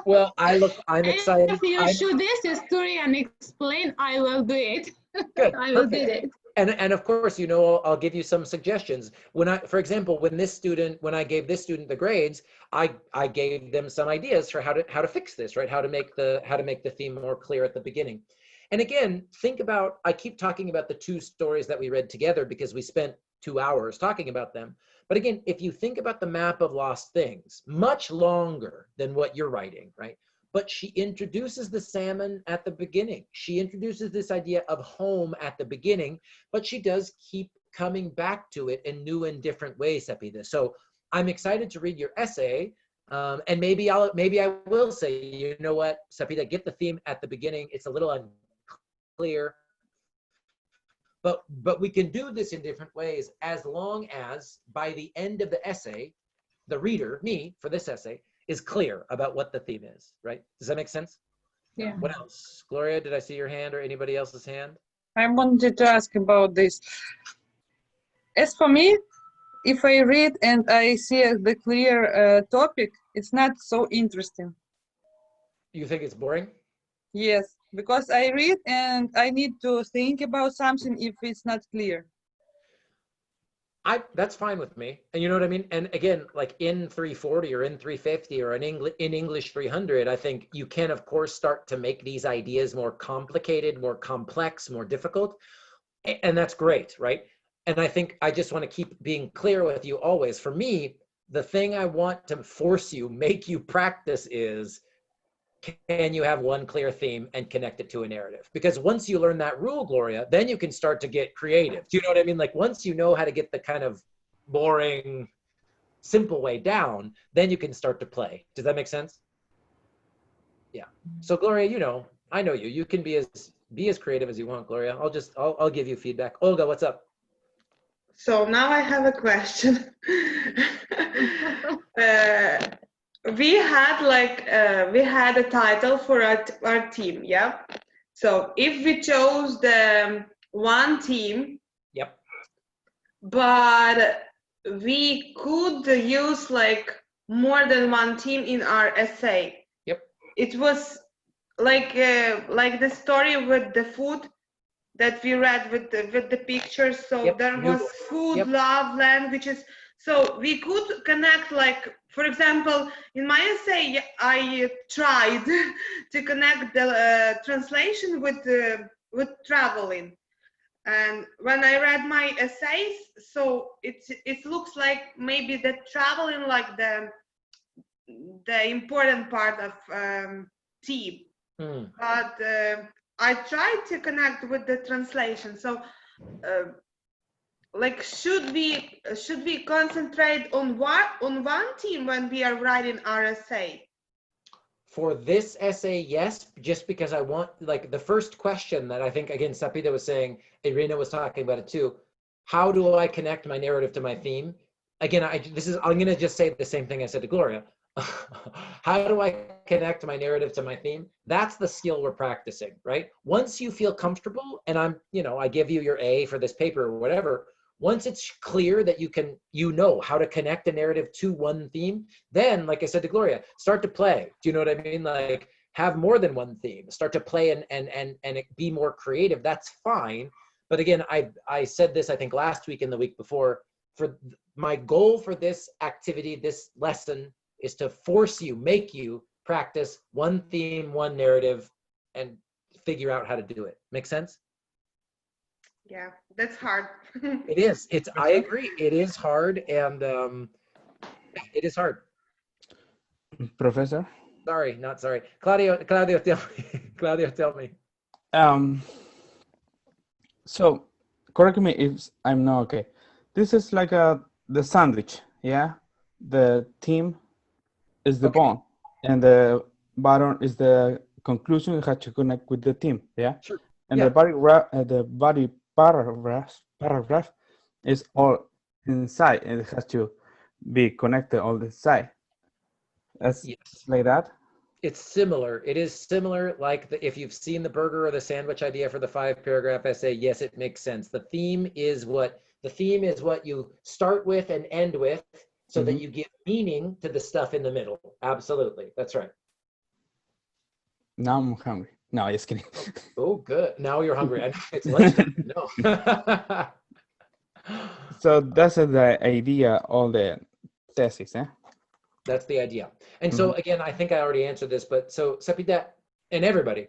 Well, I'm excited. If you show this story and explain, I will do it. Good, I will do perfect. it. And of course, I'll give you some suggestions. For example, when I gave this student the grades, I gave them some ideas for how to fix this, right? How to make the theme more clear at the beginning. And again, think about, I keep talking about the two stories that we read together because we spent 2 hours talking about them. But again, if you think about the map of lost things, much longer than what you're writing, right? But she introduces the salmon at the beginning. She introduces this idea of home at the beginning, but she does keep coming back to it in new and different ways, Sapita. So I'm excited to read your essay. And maybe I will say, you know what, Sapita, get the theme at the beginning. It's a little unclear, but we can do this in different ways, as long as by the end of the essay, the reader, me, for this essay, is clear about what the theme is, right? Does that make sense? Yeah. What else? Gloria, did I see your hand, or anybody else's hand? I wanted to ask about this. As for me, if I read and I see the clear topic, it's not so interesting. You think it's boring? Yes, because I read and I need to think about something if it's not clear. That's fine with me. And you know what I mean? And again, like in 340 or in 350 or in English 300, I think you can, of course, start to make these ideas more complicated, more complex, more difficult. And that's great, right? And I think I just want to keep being clear with you always. For me, the thing I want to make you practice is, can you have one clear theme and connect it to a narrative? Because once you learn that rule, Gloria, then you can start to get creative. Do you know what I mean? Like once you know how to get the kind of boring, simple way down, then you can start to play. Does that make sense? Yeah. So Gloria, I know you. You can be as creative as you want, Gloria. I'll give you feedback. Olga, what's up? So now I have a question. we had we had a title for our team, yeah. So if we chose the one team, Yep. but we could use more than one team in our essay. Yep. It was like the story with the food that we read with the pictures. So Yep, there was noodles. food, Yep. love, languages. So we could connect, for example, in my essay, I tried to connect the translation with traveling. And when I read my essays, so it looks like maybe the traveling, like the important part of team. But I tried to connect with the translation. So should we concentrate on one team when we are writing our essay? For this essay, yes, just because I want, the first question that I think, again, Sapita was saying, Irina was talking about it too. How do I connect my narrative to my theme? Again, I'm going to just say the same thing I said to Gloria. How do I connect my narrative to my theme? That's the skill we're practicing, right? Once you feel comfortable, and I give you your A for this paper or whatever, once it's clear that you know how to connect a narrative to one theme, then, like I said to Gloria, start to play. Do you know what I mean? Like, have more than one theme. Start to play and be more creative. That's fine. But again, I said this, I think, last week and the week before. For my goal for this activity, this lesson, is to make you practice one theme, one narrative, and figure out how to do it. Make sense? Yeah, that's hard. It is. I agree. It is hard, and it is hard. Professor? Sorry, not sorry. Claudio, tell me. Claudio, tell me. So, correct me if I'm not okay. This is like the sandwich, yeah? The team is the bone, and the bottom is the conclusion. You have to connect with the team, yeah? Sure. And Yeah. the body paragraph is all inside, and it has to be connected all inside. That's like that. It's similar. It is similar. Like if you've seen the burger or the sandwich idea for the 5-paragraph essay, yes, it makes sense. The theme is what you start with and end with, so that you give meaning to the stuff in the middle. Absolutely, that's right. Now I'm hungry. No, just kidding. Oh, good. Now you're hungry. I know it's lunchtime. No. So that's the idea. All the thesis, eh? That's the idea. And so again, I think I already answered this, but so Sepida and everybody,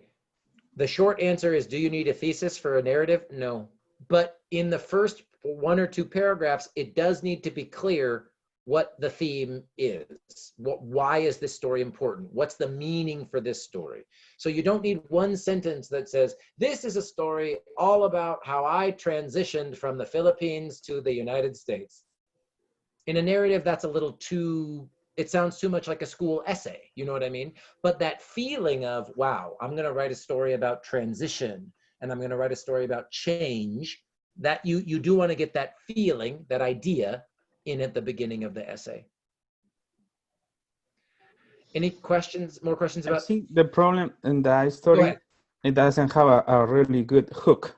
the short answer is, do you need a thesis for a narrative? No. But in the first 1 or 2 paragraphs, it does need to be clear what the theme is. Why is this story important? What's the meaning for this story? So you don't need one sentence that says, this is a story all about how I transitioned from the Philippines to the United States. In a narrative, that's a little too, it sounds too much like a school essay, you know what I mean? But that feeling of, wow, I'm gonna write a story about transition, and I'm gonna write a story about change, that you do wanna get that feeling, that idea in at the beginning of the essay. Any questions, more questions about? I think the problem in the story, it doesn't have a really good hook.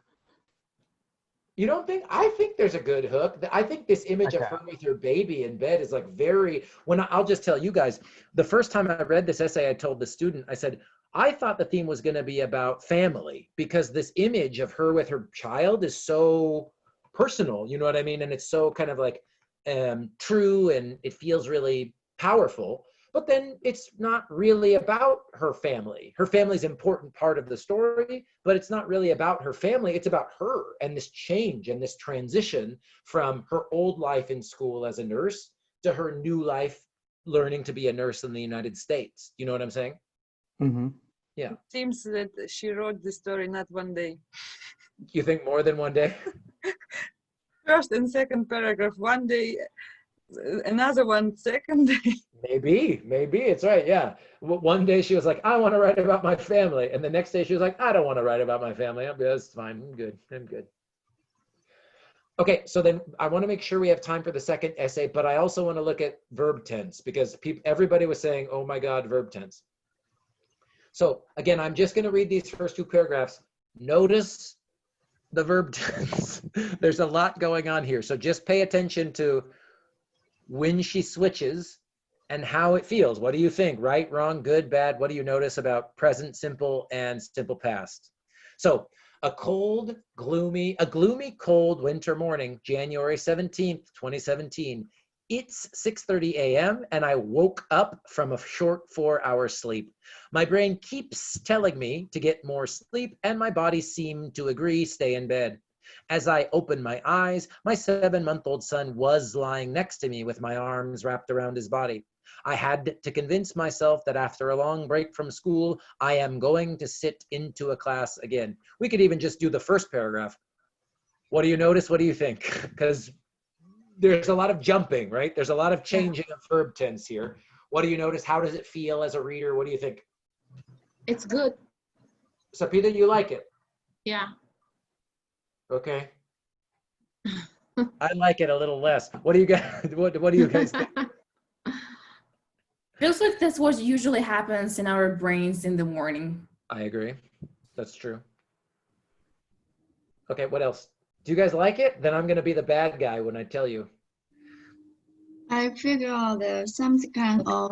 You don't think? I think there's a good hook. I think this image of her with her baby in bed is like very, I'll just tell you guys, the first time I read this essay, I told the student, I said, I thought the theme was gonna be about family, because this image of her with her child is so personal, you know what I mean? And it's so kind of like true, and it feels really powerful. But then it's not really about her family. Her family's an important part of the story, but it's not really about her family. It's about her and this change and this transition from her old life in school as a nurse to her new life learning to be a nurse in the United States. You know what I'm saying? Yeah. It seems that she wrote the story not one day. You think more than one day? First and second paragraph one day, another one second day. Maybe it's right. Yeah. One day she was like, I want to write about my family. And the next day she was like, I don't want to write about my family. That's fine. I'm good. Okay, so then I want to make sure we have time for the second essay, but I also want to look at verb tense because everybody was saying, oh my God, verb tense. So again, I'm just going to read these first two paragraphs. Notice the verb tense. There's a lot going on here. So just pay attention to when she switches and how it feels. What do you think? Right, wrong, good, bad? What do you notice about present simple and simple past? So a gloomy, cold winter morning, January 17th, 2017. It's 6:30 a.m. and I woke up from a short 4-hour sleep. My brain keeps telling me to get more sleep and my body seemed to agree, stay in bed. As I opened my eyes, my 7-month-old son was lying next to me with my arms wrapped around his body. I had to convince myself that after a long break from school, I am going to sit into a class again. We could even just do the first paragraph. What do you notice? What do you think? Because there's a lot of jumping, right? There's a lot of changing of verb tense here. What do you notice? How does it feel as a reader? What do you think? It's good. Sapita, you like it? Yeah. Okay. I like it a little less. What do you guys? What do you guys think? Feels like that's what usually happens in our brains in the morning. I agree. That's true. Okay, what else? Do you guys like it? Then I'm going to be the bad guy when I tell you. I figure there's some kind of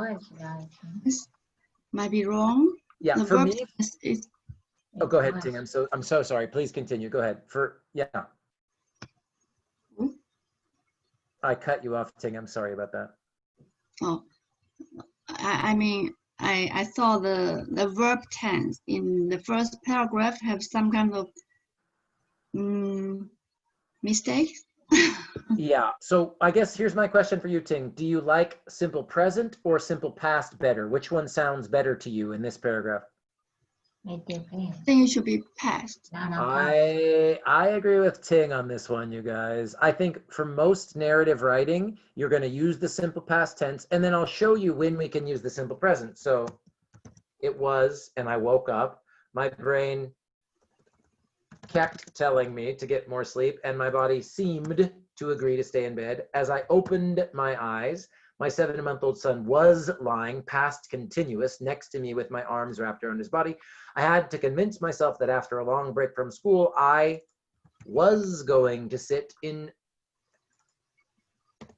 might be wrong. Yeah, The for verb me. is Oh, go ahead, Ting. I'm so sorry. Please continue. Go ahead. I cut you off, Ting. I'm sorry about that. oh, I mean I saw the verb tense in the first paragraph have some kind of mistake. Yeah. So I guess here's my question for you, Ting. Do you like simple present or simple past better? Which one sounds better to you in this paragraph? I think it should be past. I agree with Ting on this one, you guys. I think for most narrative writing, you're going to use the simple past tense, and then I'll show you when we can use the simple present. So it was, and I woke up. My brain kept telling me to get more sleep, and my body seemed to agree to stay in bed. As I opened my eyes, my 7-month-old son was lying past continuous next to me with my arms wrapped around his body. I had to convince myself that after a long break from school, I was going to sit in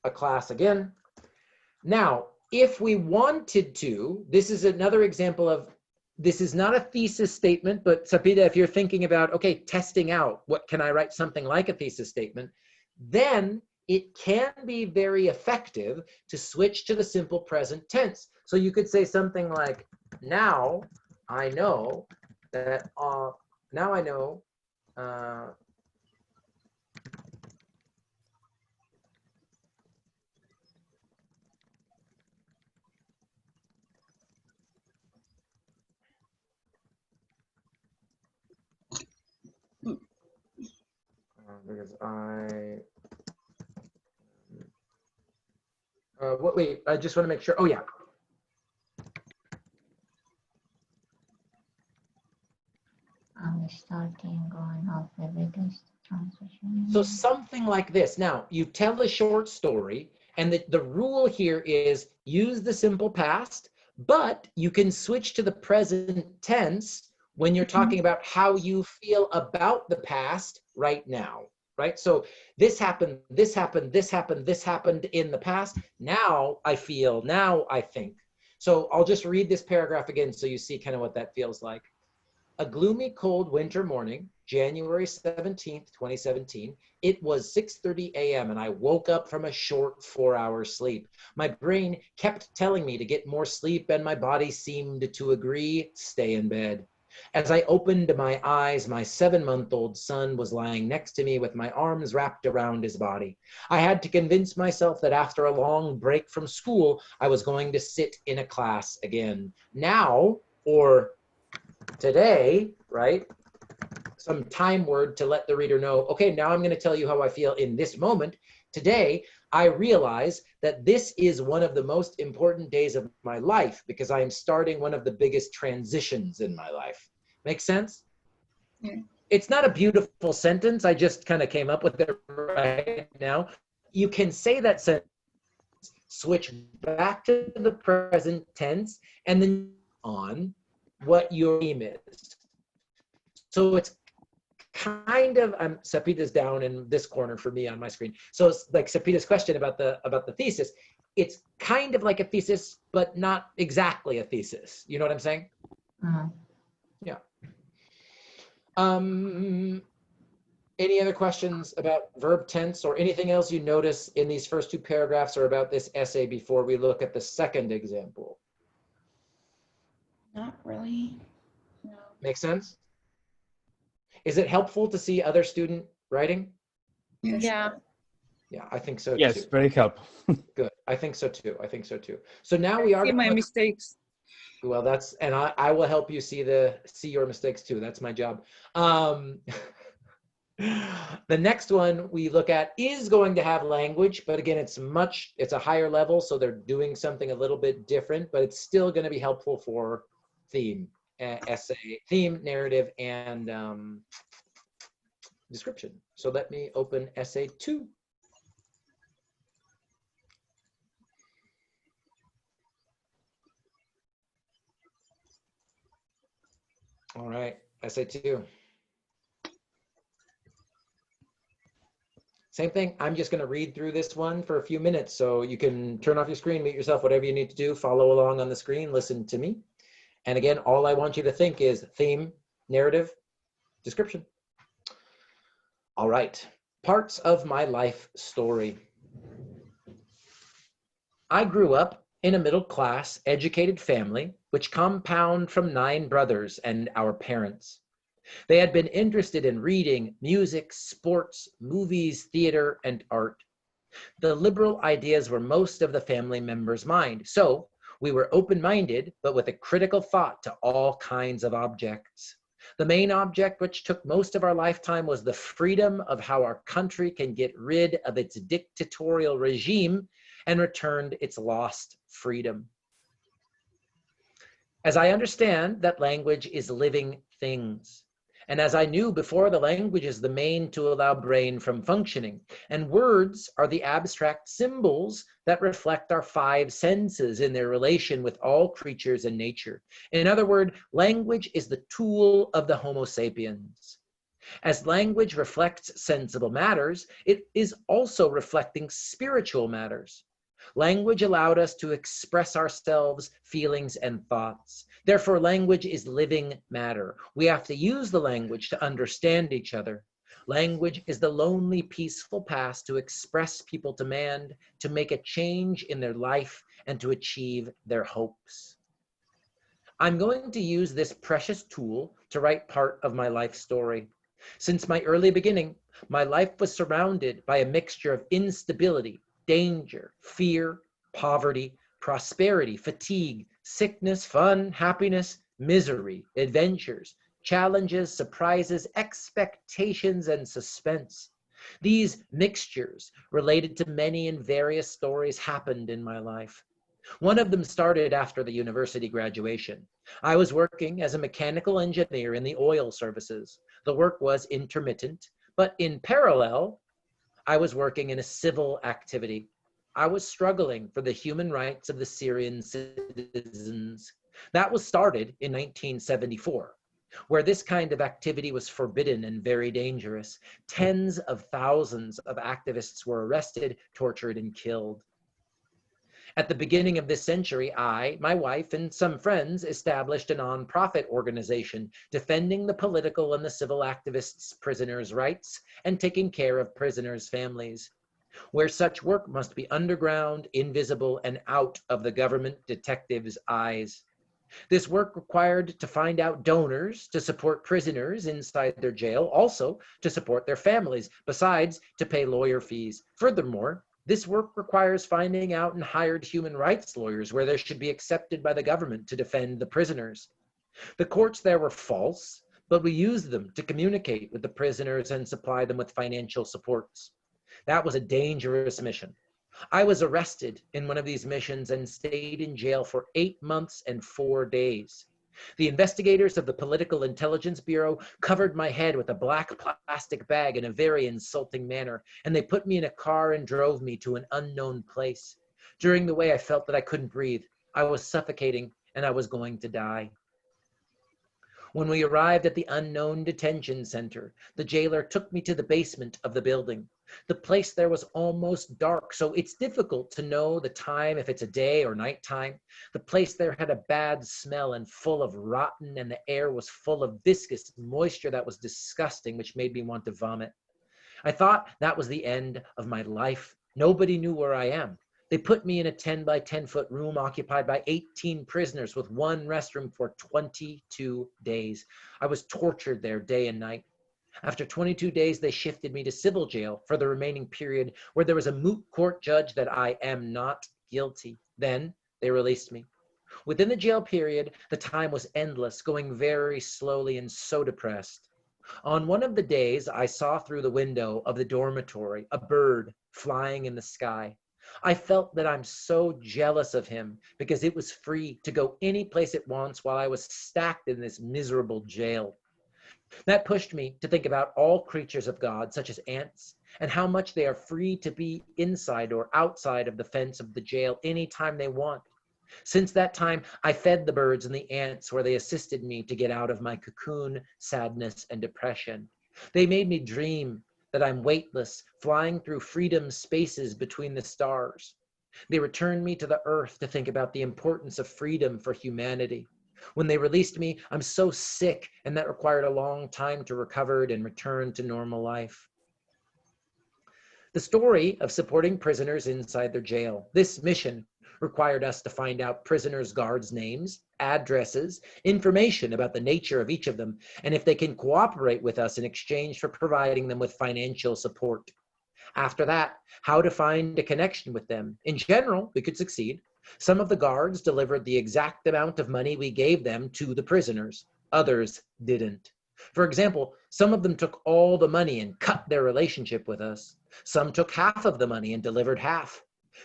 a class again. Now, if we wanted to, this is another example of, this is not a thesis statement, but Sapita, if you're thinking about, okay, testing out, what can I write something like a thesis statement, then it can be very effective to switch to the simple present tense. So you could say something like, now I know that, because wait, I just want to make sure. Oh yeah. I'm starting on alphabetized translation. So something like this. Now, you tell a short story, and the rule here is use the simple past, but you can switch to the present tense when you're talking about how you feel about the past right now, right? So this happened, this happened, this happened, this happened in the past. Now I feel, now I think. So I'll just read this paragraph again so you see kind of what that feels like. A gloomy, cold winter morning, January 17th, 2017. It was 6:30 a.m. and I woke up from a short 4-hour sleep. My brain kept telling me to get more sleep and my body seemed to agree, stay in bed. As I opened my eyes, my 7-month-old son was lying next to me with my arms wrapped around his body. I had to convince myself that after a long break from school, I was going to sit in a class again. Now, or today, right? Some time word to let the reader know, okay, now I'm going to tell you how I feel in this moment. Today, I realize that this is one of the most important days of my life because I am starting one of the biggest transitions in my life. Make sense? Yeah. it's not a beautiful sentence. I just kind of came up with it right now. You can say that sentence, switch back to the present tense, and then on what your theme is. So it's kind of, Sapita's down in this corner for me on my screen. So it's like Sapita's question about the thesis. It's kind of like a thesis, but not exactly a thesis. You know what I'm saying? Yeah. Any other questions about verb tense or anything else you notice in these first two paragraphs or about this essay before we look at the second example? Not really. No. Make sense? Is it helpful to see other student writing? Yeah. Yeah, I think so Yes, too. very helpful. Good. I think so too. I think so too. So now we are See my gonna- mistakes. Well, that's, and I will help you see your mistakes too. That's my job. The next one we look at is going to have language, but again, it's a higher level, so they're doing something a little bit different, but it's still going to be helpful for theme, essay, theme, narrative, and description. So let me open essay 2. All right, essay 2. Same thing, I'm just gonna read through this one for a few minutes, so you can turn off your screen, mute yourself, whatever you need to do, follow along on the screen, listen to me. And again, all I want you to think is theme, narrative, description. All right, parts of my life story. I grew up in a middle-class, educated family, which compound from 9 brothers and our parents. They had been interested in reading, music, sports, movies, theater, and art. The liberal ideas were most of the family members' mind, so we were open-minded, but with a critical thought to all kinds of objects. The main object which took most of our lifetime was the freedom of how our country can get rid of its dictatorial regime and return its lost freedom. As I understand that language is living things, and as I knew before, the language is the main to allow brain from functioning, and words are the abstract symbols that reflect our 5 senses in their relation with all creatures and nature. In other words, language is the tool of the Homo sapiens. As language reflects sensible matters, it is also reflecting spiritual matters. Language allowed us to express ourselves, feelings, and thoughts. Therefore, language is living matter. We have to use the language to understand each other. Language is the lonely, peaceful path to express people's demand, to make a change in their life, and to achieve their hopes. I'm going to use this precious tool to write part of my life story. Since my early beginning, my life was surrounded by a mixture of instability, danger, fear, poverty, prosperity, fatigue, sickness, fun, happiness, misery, adventures, challenges, surprises, expectations, and suspense. These mixtures related to many and various stories happened in my life. One of them started after the university graduation. I was working as a mechanical engineer in the oil services. The work was intermittent, but in parallel, I was working in a civil activity. I was struggling for the human rights of the Syrian citizens. That was started in 1974, where this kind of activity was forbidden and very dangerous. Tens of thousands of activists were arrested, tortured, and killed. At the beginning of this century, I, my wife, and some friends established a nonprofit organization defending the political and the civil activists' prisoners' rights and taking care of prisoners' families, where such work must be underground, invisible, and out of the government detectives' eyes. This work required to find out donors to support prisoners inside their jail, also to support their families, besides to pay lawyer fees. Furthermore, this work requires finding out and hired human rights lawyers where they should be accepted by the government to defend the prisoners. The courts there were false, but we used them to communicate with the prisoners and supply them with financial supports. That was a dangerous mission. I was arrested in one of these missions and stayed in jail for 8 months and 4 days. The investigators of the Political Intelligence Bureau covered my head with a black plastic bag in a very insulting manner, and they put me in a car and drove me to an unknown place. During the way, I felt that I couldn't breathe. I was suffocating, and I was going to die. When we arrived at the unknown detention center, the jailer took me to the basement of the building. The place there was almost dark, so it's difficult to know the time, if it's a day or nighttime. The place there had a bad smell and full of rotten, and the air was full of viscous moisture that was disgusting, which made me want to vomit. I thought that was the end of my life. Nobody knew where I am. They put me in a 10 by 10 foot room occupied by 18 prisoners with one restroom for 22 days. I was tortured there day and night. After 22 days, they shifted me to civil jail for the remaining period, where there was a moot court judge that I am not guilty. Then they released me. Within the jail period, the time was endless, going very slowly, and so depressed. On one of the days, I saw through the window of the dormitory a bird flying in the sky. I felt that I'm so jealous of him because it was free to go any place it wants while I was stacked in this miserable jail. That pushed me to think about all creatures of God, such as ants, and how much they are free to be inside or outside of the fence of the jail anytime they want. Since that time, I fed the birds and the ants where they assisted me to get out of my cocoon, sadness, and depression. They made me dream that I'm weightless, flying through freedom's spaces between the stars. They returned me to the earth to think about the importance of freedom for humanity. When they released me, I'm so sick, and that required a long time to recover and return to normal life. The story of supporting prisoners inside their jail. This mission required us to find out prisoners' guards' names, addresses, information about the nature of each of them, and if they can cooperate with us in exchange for providing them with financial support. After that, how to find a connection with them. In general, we could succeed. Some of the guards delivered the exact amount of money we gave them to the prisoners. Others didn't. For example, some of them took all the money and cut their relationship with us. Some took half of the money and delivered half.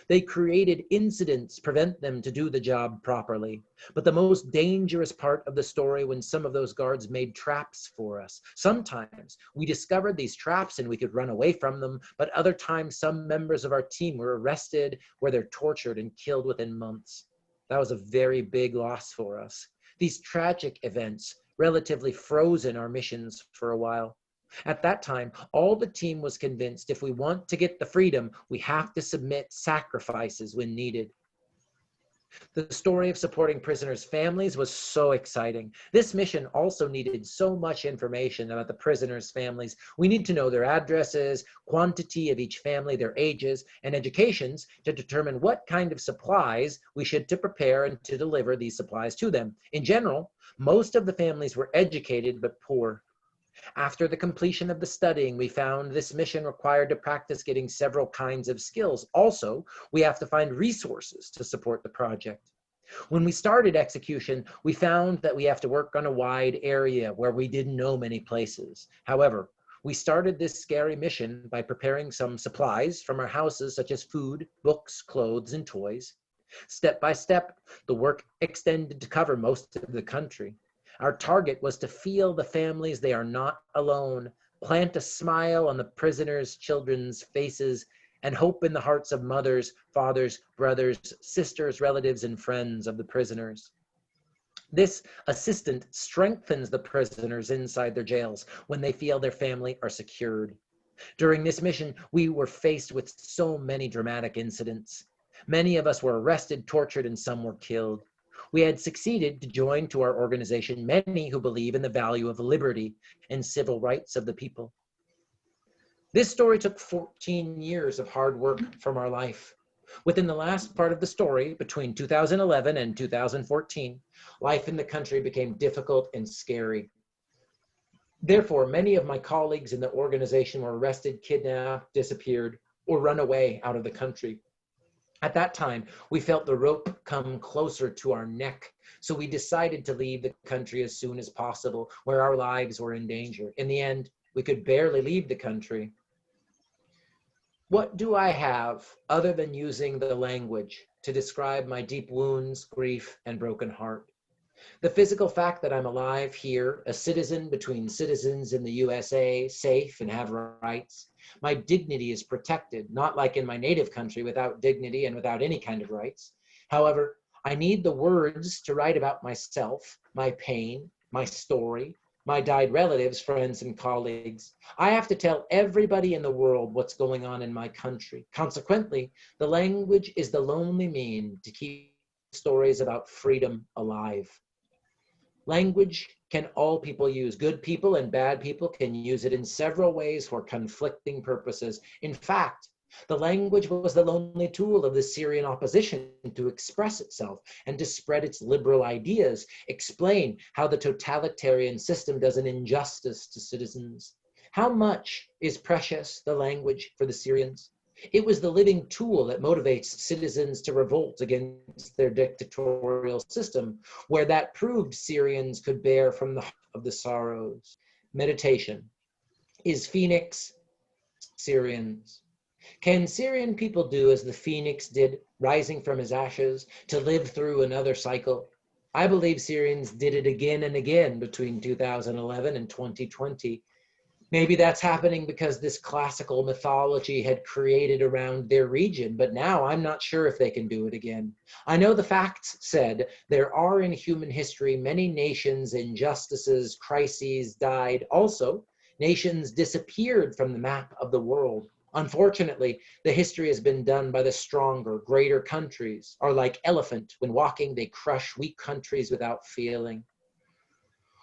They created incidents prevent them to do the job properly. But the most dangerous part of the story when some of those guards made traps for us. Sometimes we discovered these traps and we could run away from them, but other times some members of our team were arrested, where they're tortured and killed within months. That was a very big loss for us. These tragic events relatively frozen our missions for a while. At that time, all the team was convinced if we want to get the freedom, we have to submit sacrifices when needed. The story of supporting prisoners' families was so exciting. This mission also needed so much information about the prisoners' families. We need to know their addresses, quantity of each family, their ages, and educations to determine what kind of supplies we should to prepare and to deliver these supplies to them. In general, most of the families were educated but poor. After the completion of the studying, we found this mission required to practice getting several kinds of skills. Also, we have to find resources to support the project. When we started execution, we found that we have to work on a wide area where we didn't know many places. However, we started this scary mission by preparing some supplies from our houses, such as food, books, clothes, and toys. Step by step, the work extended to cover most of the country. Our target was to feel the families they are not alone, plant a smile on the prisoners' children's faces, and hope in the hearts of mothers, fathers, brothers, sisters, relatives, and friends of the prisoners. This assistant strengthens the prisoners inside their jails when they feel their family are secured. During this mission, we were faced with so many dramatic incidents. Many of us were arrested, tortured, and some were killed. We had succeeded to join to our organization many who believe in the value of liberty and civil rights of the people. This story took 14 years of hard work from our life. Within the last part of the story, between 2011 and 2014, life in the country became difficult and scary. Therefore, many of my colleagues in the organization were arrested, kidnapped, disappeared, or run away out of the country. At that time, we felt the rope come closer to our neck, so we decided to leave the country as soon as possible, where our lives were in danger. In the end, we could barely leave the country. What do I have other than using the language to describe my deep wounds, grief, and broken heart? The physical fact that I'm alive here, a citizen between citizens in the USA, safe and have rights. My dignity is protected, not like in my native country without dignity and without any kind of rights. However, I need the words to write about myself, my pain, my story, my died relatives, friends, and colleagues. I have to tell everybody in the world what's going on in my country. Consequently, the language is the lonely mean to keep stories about freedom alive. Language can all people use. Good people and bad people can use it in several ways for conflicting purposes. In fact, the language was the lonely tool of the Syrian opposition to express itself and to spread its liberal ideas, explain how the totalitarian system does an injustice to citizens. How much is precious, the language, for the Syrians? It was the living tool that motivates citizens to revolt against their dictatorial system, where that proved Syrians could bear from the heart of the sorrows. Meditation. Is Phoenix Syrians? Can Syrian people do as the Phoenix did, rising from his ashes, to live through another cycle? I believe Syrians did it again and again between 2011 and 2020. Maybe that's happening because this classical mythology had created around their region, but now I'm not sure if they can do it again. I know the facts said there are in human history many nations, injustices, crises died. Also, nations disappeared from the map of the world. Unfortunately, the history has been done by the stronger, greater countries, or like elephant, when walking they crush weak countries without feeling.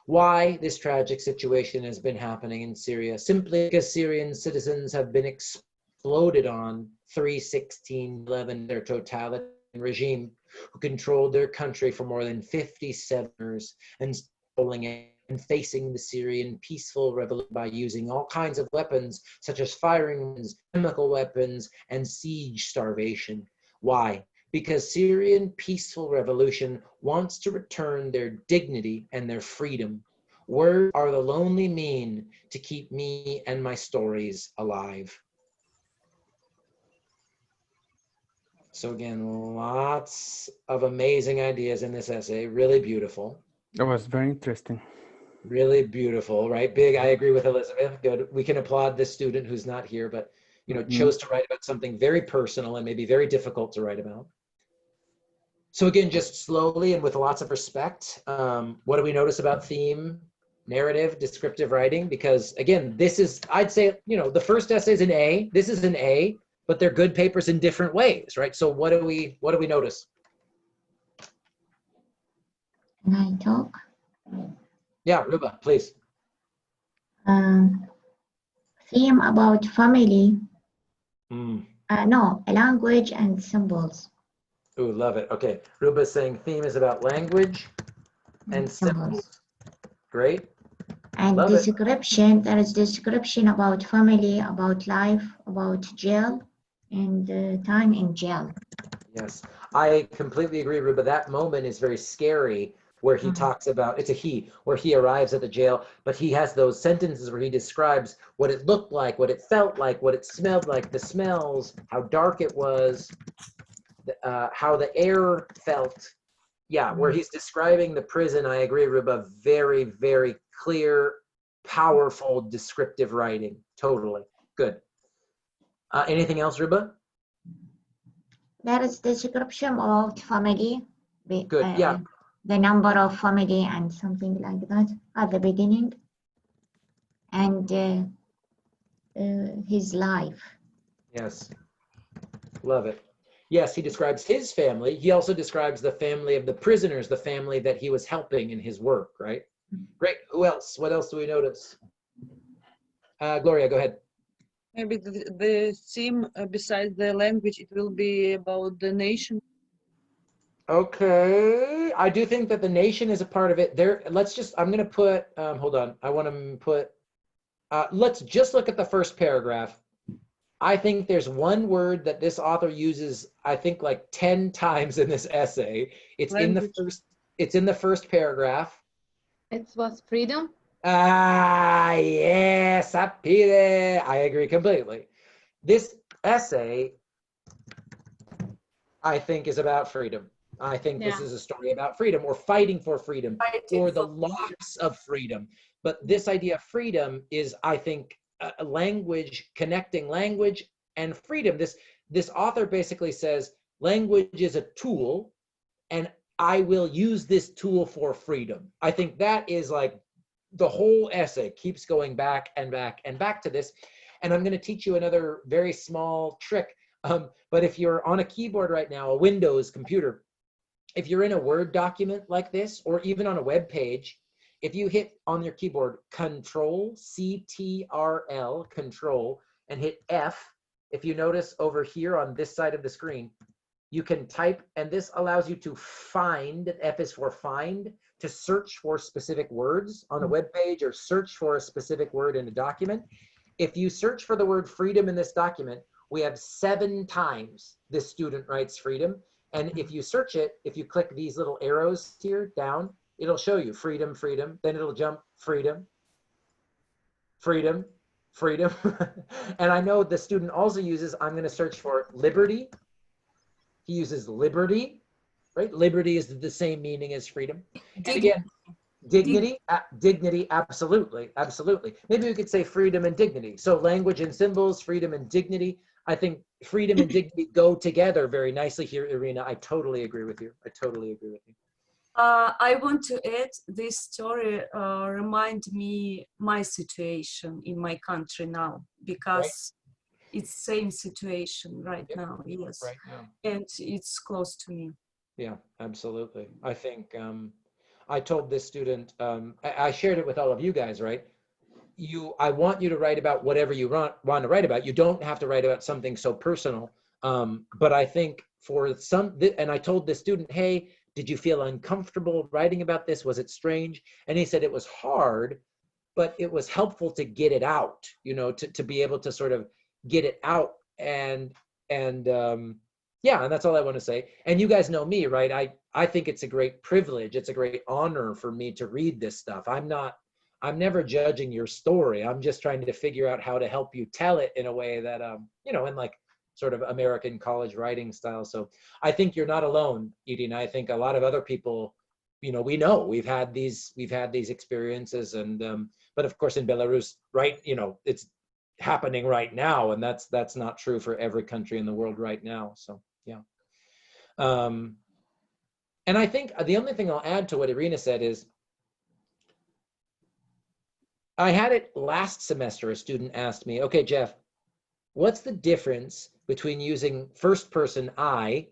Why this tragic situation has been happening in Syria? Simply because Syrian citizens have been exploded on 3/16/11, their totalitarian regime, who controlled their country for more than 57 years and controlling it and facing the Syrian peaceful revolution by using all kinds of weapons, such as firing weapons, chemical weapons, and siege starvation. Why? Because Syrian peaceful revolution wants to return their dignity and their freedom. Words are the lonely mean to keep me and my stories alive. So again, lots of amazing ideas in this essay, really beautiful. It was very interesting. Really beautiful, right? Big, I agree with Elizabeth. Good. We can applaud this student who's not here, but chose to write about something very personal and maybe very difficult to write about. So again, just slowly and with lots of respect, what do we notice about theme, narrative, descriptive writing? Because again, this is, I'd say, the first essay is an A, this is an A, but they're good papers in different ways, right? So what do we notice? Can I talk? Yeah, Ruba, please. Theme about family. No, language and symbols. Ooh, love it. Okay, Ruba's saying theme is about language and symbols. Great. And love description, there is description about family, about life, about jail, and time in jail. Yes, I completely agree, Ruba. That moment is very scary, where he talks about, it's a he, where he arrives at the jail, but he has those sentences where he describes what it looked like, what it felt like, what it smelled like, the smells, how dark it was, how the air felt. Yeah, where he's describing the prison, I agree, Ruba, very, very clear, powerful, descriptive writing. Totally. Good. Anything else, Ruba? There is description of family. Good, yeah. The number of family and something like that at the beginning. And his life. Yes, love it. Yes, he describes his family. He also describes the family of the prisoners, the family that he was helping in his work, right? Great. Who else? What else do we notice? Gloria, go ahead. Maybe the theme besides the language, it will be about the nation. Okay, I do think that the nation is a part of it. There, let's just, I'm going to put, hold on. I want to put, let's just look at the first paragraph. I think there's one word that this author uses, I think like 10 times in this essay. It's in the first paragraph. It was freedom. Ah, yes, Sapire. I agree completely. This essay, I think, is about freedom. I think this Yeah. is a story about freedom or fighting for freedom Fighting or the for loss of freedom. But this idea of freedom is, I think, a language, connecting language and freedom. This author basically says language is a tool and I will use this tool for freedom. I think that is like the whole essay keeps going back and back and back to this. And I'm going to teach you another very small trick. But if you're on a keyboard right now, a Windows computer, if you're in a Word document like this, or even on a web page, if you hit on your keyboard Control, C-T-R-L, Control, and hit F, if you notice over here on this side of the screen, you can type, and this allows you to find, F is for find, to search for specific words on a web page or search for a specific word in a document. If you search for the word freedom in this document, we have 7 times this student writes freedom. And if you search it, if you click these little arrows here down, it'll show you freedom, freedom, then it'll jump freedom, freedom, freedom. And I know the student also uses, I'm going to search for liberty. He uses liberty, right? Liberty is the same meaning as freedom. And again, dignity, dignity, absolutely, absolutely. Maybe we could say freedom and dignity. So language and symbols, freedom and dignity. I think freedom and dignity go together very nicely here, Irina. I totally agree with you. I totally agree with you. I want to add this story remind me my situation in my country now, because it's same situation right now. Yes, right now. And it's close to me. Yeah, absolutely. I think I told this student, I shared it with all of you guys, right? I want you to write about whatever you want to write about. You don't have to write about something so personal. But I think for some, and I told this student, hey, did you feel uncomfortable writing about this? Was it strange? And he said it was hard, but it was helpful to get it out, you know, to be able to sort of get it out. And yeah, and that's all I want to say. And you guys know me, right? I think it's a great privilege. It's a great honor for me to read this stuff. I'm never judging your story. I'm just trying to figure out how to help you tell it in a way that, you know, in like sort of American college writing style. So I think you're not alone, Irina. I think a lot of other people, you know, we've had these experiences, and but of course in Belarus, right, you know, it's happening right now, and that's not true for every country in the world right now. So yeah. And I think the only thing I'll add to what Irina said is, I had it last semester, a student asked me, okay, Jeff, what's the difference between using first person I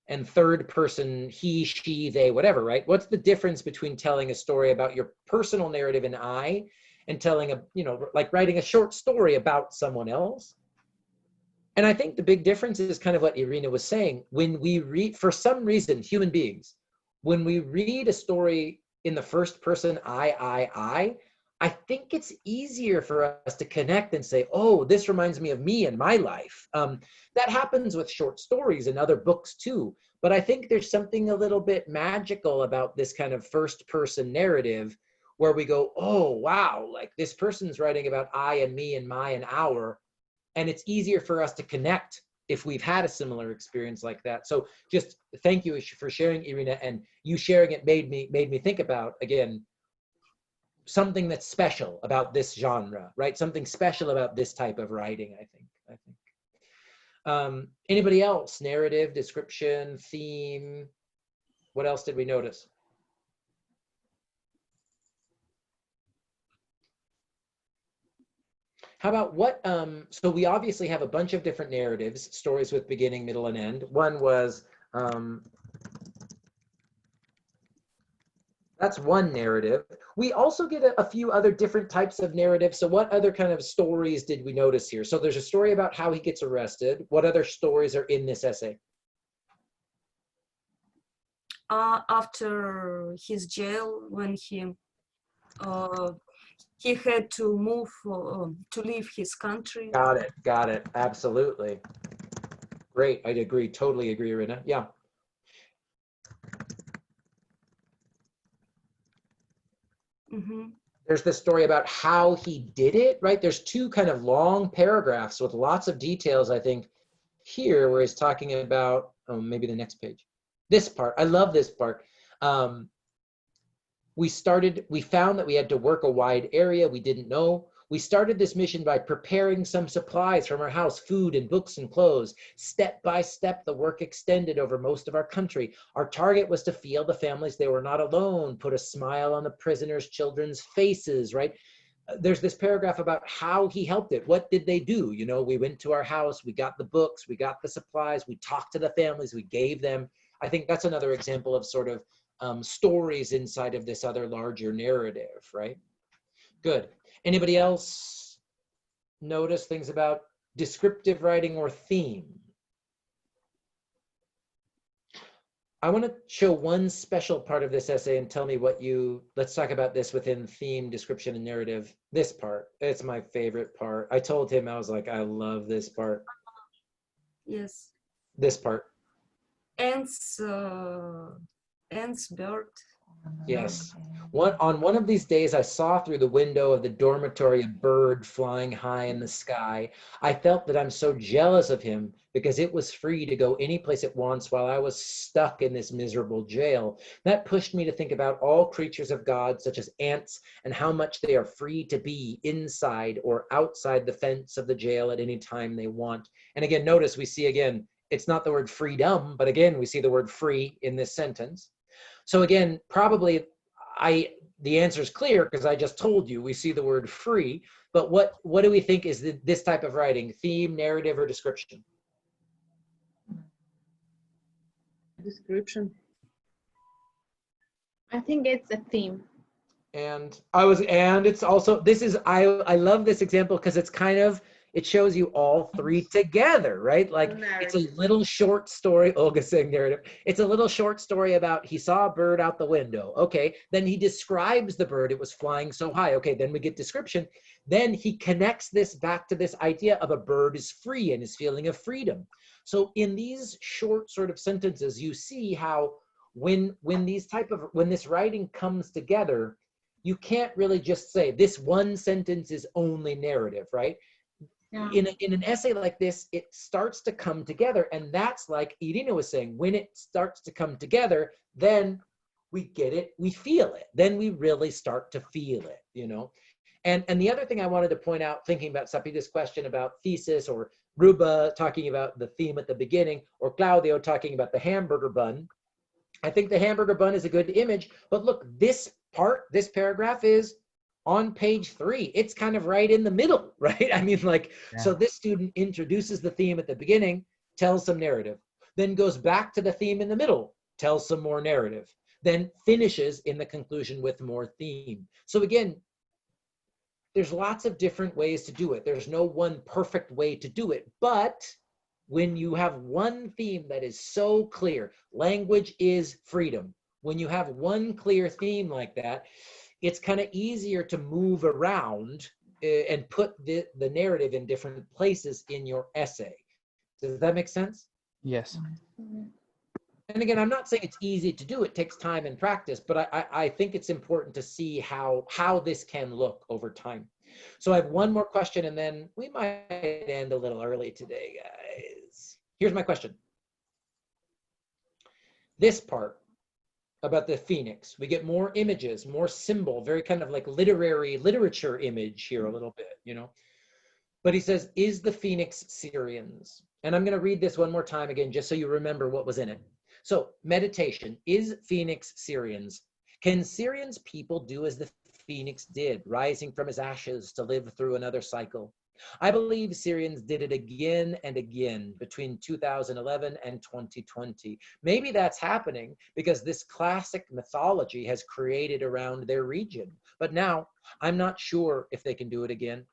and third person he, she, they, whatever, right? What's the difference between telling a story about your personal narrative in I and telling a, you know, like writing a short story about someone else? And I think the big difference is kind of what Irina was saying. When we read, for some reason, human beings, when we read a story in the first person, I think it's easier for us to connect and say, oh, this reminds me of me and my life. That happens with short stories and other books too. But I think there's something a little bit magical about this kind of first person narrative where we go, oh, wow, like this person's writing about I and me and my and our. And it's easier for us to connect if we've had a similar experience like that. So just thank you for sharing, Irina, and you sharing it made me think about, again, something that's special about this genre, right? Something special about this type of writing, I think. Anybody else? Narrative, description, theme? What else did we notice? How about what, so we obviously have a bunch of different narratives, stories with beginning, middle, and end. One was, that's one narrative. We also get a few other different types of narratives. So what other kind of stories did we notice here? So there's a story about how he gets arrested. What other stories are in this essay? After his jail, when he had to move to leave his country. Got it. Absolutely. Great. I'd agree. Totally agree, Irina. Yeah. Mm-hmm. There's this story about how he did it, right? There's 2 kind of long paragraphs with lots of details, I think, here where he's talking about, oh, maybe the next page. This part, I love this part. We found that we had to work a wide area we didn't know. We started this mission by preparing some supplies from our house, food and books and clothes. Step by step, the work extended over most of our country. Our target was to feel the families they were not alone, put a smile on the prisoners' children's faces, right? There's this paragraph about how he helped it. What did they do? You know, we went to our house, we got the books, we got the supplies, we talked to the families, we gave them. I think that's another example of sort of stories inside of this other larger narrative, right? Good. Anybody else notice things about descriptive writing or theme? I want to show one special part of this essay and tell me what let's talk about this within theme, description, and narrative. This part, it's my favorite part. I told him, I was like, I love this part. Yes. This part. Ants bird. Yes. On one of these days, I saw through the window of the dormitory a bird flying high in the sky. I felt that I'm so jealous of him because it was free to go any place it wants while I was stuck in this miserable jail. That pushed me to think about all creatures of God, such as ants, and how much they are free to be inside or outside the fence of the jail at any time they want. And again, notice we see again, it's not the word freedom, but again, we see the word free in this sentence. So again, probably the answer is clear because I just told you we see the word free, but what do we think is this type of writing? Theme, narrative, or description? Description. I think it's a theme. And it's also, I love this example because it's kind of, it shows you all three together, right? Like it's a little short story, Olga saying narrative. It's a little short story about he saw a bird out the window. Okay, then he describes the bird, it was flying so high. Okay, then we get description. Then he connects this back to this idea of a bird is free and his feeling of freedom. So in these short sort of sentences, you see how when this writing comes together, you can't really just say this one sentence is only narrative, right? Yeah. In an essay like this, it starts to come together, and that's like Irina was saying, when it starts to come together, then we get it, we feel it, then we really start to feel it, you know? And the other thing I wanted to point out, thinking about Sapita's question about thesis, or Ruba talking about the theme at the beginning, or Claudio talking about the hamburger bun, I think the hamburger bun is a good image, but look, this paragraph is on page 3. It's kind of right in the middle, right? I mean, like, yeah. So this student introduces the theme at the beginning, tells some narrative, then goes back to the theme in the middle, tells some more narrative, then finishes in the conclusion with more theme. So again, there's lots of different ways to do it. There's no one perfect way to do it, but when you have one theme that is so clear, language is freedom. When you have one clear theme like that, it's kind of easier to move around and put the narrative in different places in your essay. Does that make sense? Yes. And again, I'm not saying it's easy to do. It takes time and practice, but I think it's important to see how this can look over time. So I have one more question, and then we might end a little early today, guys. Here's my question. This part about the phoenix, we get more images, more symbol, very kind of like literature image here a little bit, you know. But he says, is the phoenix Syrians? And I'm going to read this one more time again, just so you remember what was in it. So meditation, is phoenix Syrians? Can Syrians people do as the phoenix did, rising from his ashes to live through another cycle? I believe Syrians did it again and again between 2011 and 2020. Maybe that's happening because this classic mythology has created around their region. But now I'm not sure if they can do it again.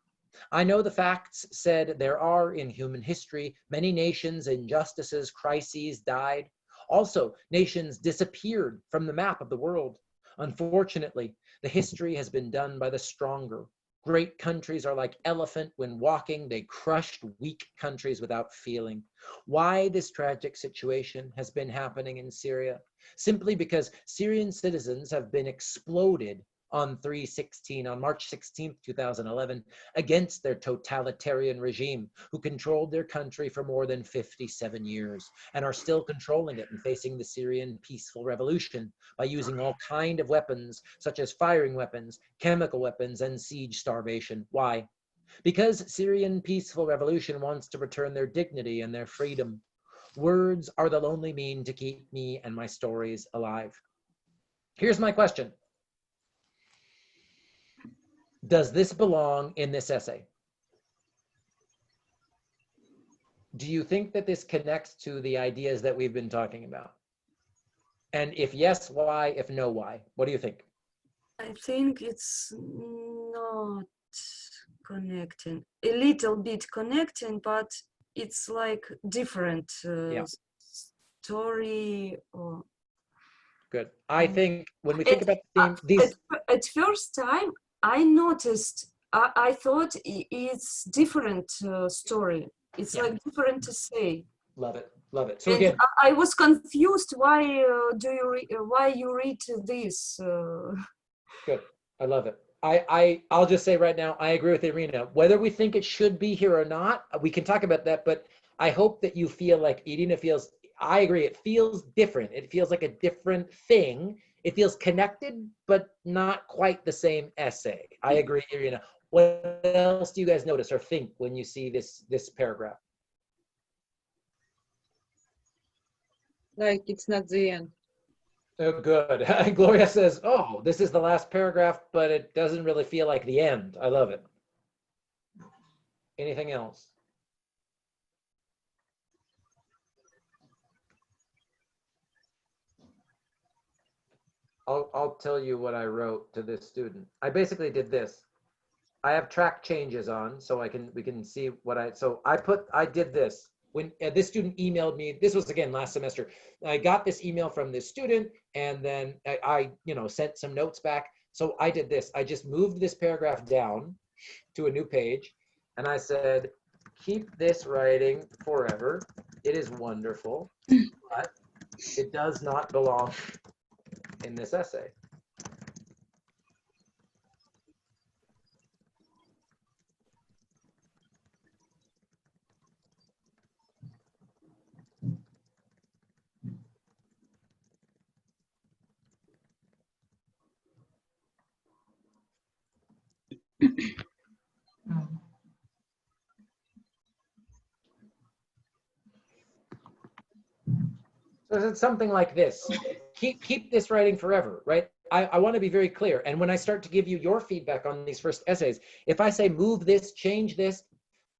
I know the facts said there are in human history many nations, injustices, crises died. Also, nations disappeared from the map of the world. Unfortunately, the history has been done by the stronger. Great countries are like elephant when walking, they crushed weak countries without feeling. Why this tragic situation has been happening in Syria? Simply because Syrian citizens have been exploded on March 16th, 2011, against their totalitarian regime who controlled their country for more than 57 years and are still controlling it and facing the Syrian peaceful revolution by using all kind of weapons, such as firing weapons, chemical weapons, and siege starvation. Why? Because Syrian peaceful revolution wants to return their dignity and their freedom. Words are the lonely mean to keep me and my stories alive. Here's my question. Does this belong in this essay? Do you think that this connects to the ideas that we've been talking about? And if yes, why? If no, why? What do you think? I think it's not connecting. A little bit connecting, but it's like different story. Or good. I think when we think about the theme, these at first time I noticed. I thought it's different story. It's like different to say. Love it, love it. So and again, I was confused. Why why you read this? Good. I love it. I'll just say right now, I agree with Irina. Whether we think it should be here or not, we can talk about that, but I hope that you feel like Irina feels, I agree, it feels different. It feels like a different thing. It feels connected, but not quite the same essay. I agree, Irina. What else do you guys notice or think when you see this paragraph? Like it's not the end. Oh, good. Gloria says, oh, this is the last paragraph, but it doesn't really feel like the end. I love it. Anything else? I'll tell you what I wrote to this student. I basically did this. I have track changes on so we can see what I did this. When this student emailed me, this was again last semester, I got this email from this student and then I sent some notes back. So I did this. I just moved this paragraph down to a new page and I said, keep this writing forever. It is wonderful, but it does not belong in this essay. So it's something like this. Keep this writing forever, right? I want to be very clear. And when I start to give you your feedback on these first essays, if I say move this, change this,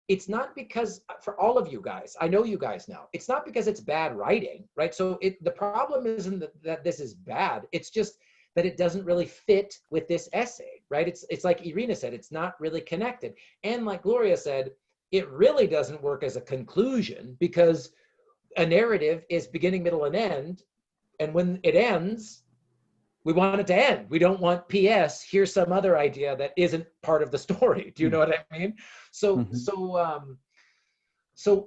it's not because for all of you guys, I know you guys now, it's not because it's bad writing, right? So the problem isn't that this is bad. It's just that it doesn't really fit with this essay, right? It's like Irina said, it's not really connected. And like Gloria said, it really doesn't work as a conclusion because a narrative is beginning, middle, and end. And when it ends, we want it to end. We don't want PS, here's some other idea that isn't part of the story. Do you know what I mean? So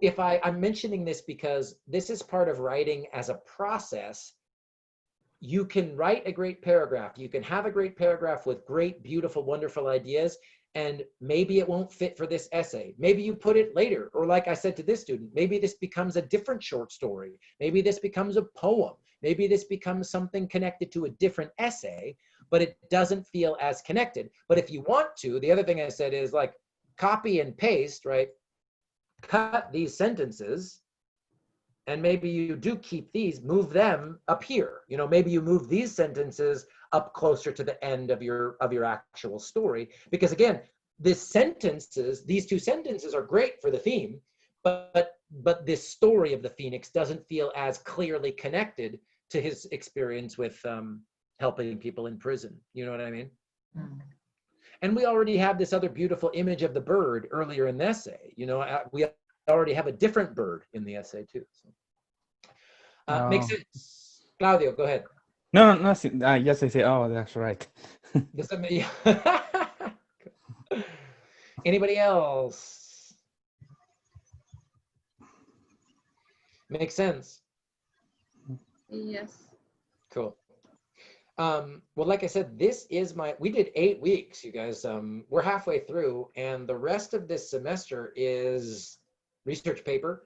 if I'm mentioning this because this is part of writing as a process. You can write a great paragraph. You can have a great paragraph with great, beautiful, wonderful ideas, and maybe it won't fit for this essay. Maybe you put it later, or like I said to this student, maybe this becomes a different short story. Maybe this becomes a poem. Maybe this becomes something connected to a different essay, but it doesn't feel as connected. But if you want to, the other thing I said is like copy and paste, right? Cut these sentences, and maybe you do keep these, move them up here. Maybe you move these sentences up closer to the end of your actual story. Because again, these two sentences are great for the theme, but this story of the Phoenix doesn't feel as clearly connected to his experience with helping people in prison. You know what I mean? And we already have this other beautiful image of the bird earlier in the essay. We already have a different bird in the essay too. So. Makes sense. Claudio, go ahead. No, nothing. Yes, I say, oh, that's right. Anybody else? Makes sense. Yes. Cool. Well, like I said, this is we did 8 weeks, you guys. We're halfway through, and the rest of this semester is research paper.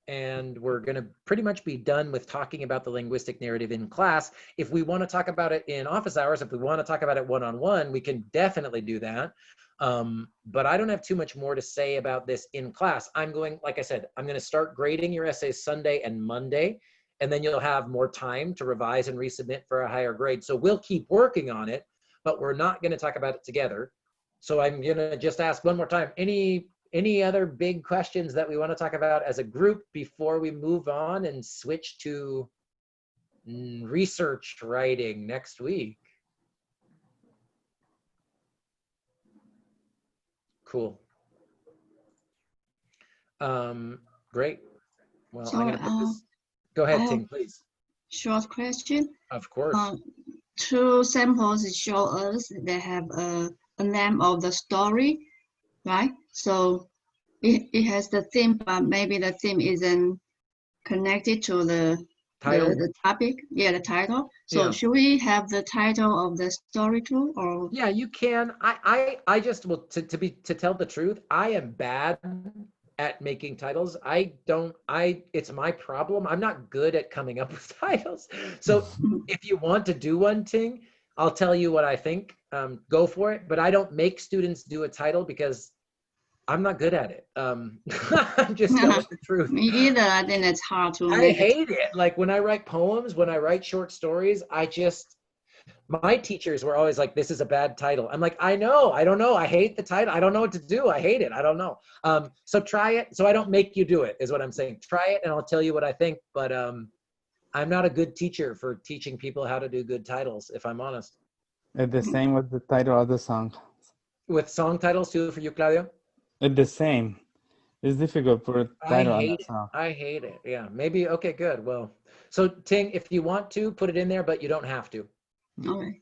And we're going to pretty much be done with talking about the linguistic narrative in class. If we want to talk about it in office hours, if we want to talk about it one-on-one, we can definitely do that. But I don't have too much more to say about this in class. Like I said, I'm going to start grading your essays Sunday and Monday, and then you'll have more time to revise and resubmit for a higher grade. So we'll keep working on it, but we're not going to talk about it together. So I'm going to just ask one more time, any other big questions that we want to talk about as a group before we move on and switch to research writing next week? Cool. Great. Well, So, I'm going to put this. Go ahead, I have Ting, please. short question. Of course. 2 samples show us they have a name of the story, right? So it has the theme, but maybe the theme isn't connected to the topic. Yeah, the title. So Yeah. should we have the title of the story too, or? Yeah, you can. I just, well, to tell the truth, I am bad at making titles. It's my problem. I'm not good at coming up with titles. So if you want to do one, Ting, I'll tell you what I think. Go for it. But I don't make students do a title because I'm not good at it. I'm just telling the truth. Me either. I think it's hard to I make it. hate it. Like when I write poems, when I write short stories, my teachers were always like, this is a bad title. I'm like, I know, I don't know. I hate the title. I don't know what to do. I hate it. I don't know. So try it. So I don't make you do it is what I'm saying. Try it and I'll tell you what I think. But I'm not a good teacher for teaching people how to do good titles, if I'm honest. It's the same with the title of the song. With song titles too for you, Claudio? It's the same. It's difficult for a title on a song. I hate it. Yeah, maybe. Okay, good. Well, so Ting, if you want to, put it in there, but you don't have to. Okay.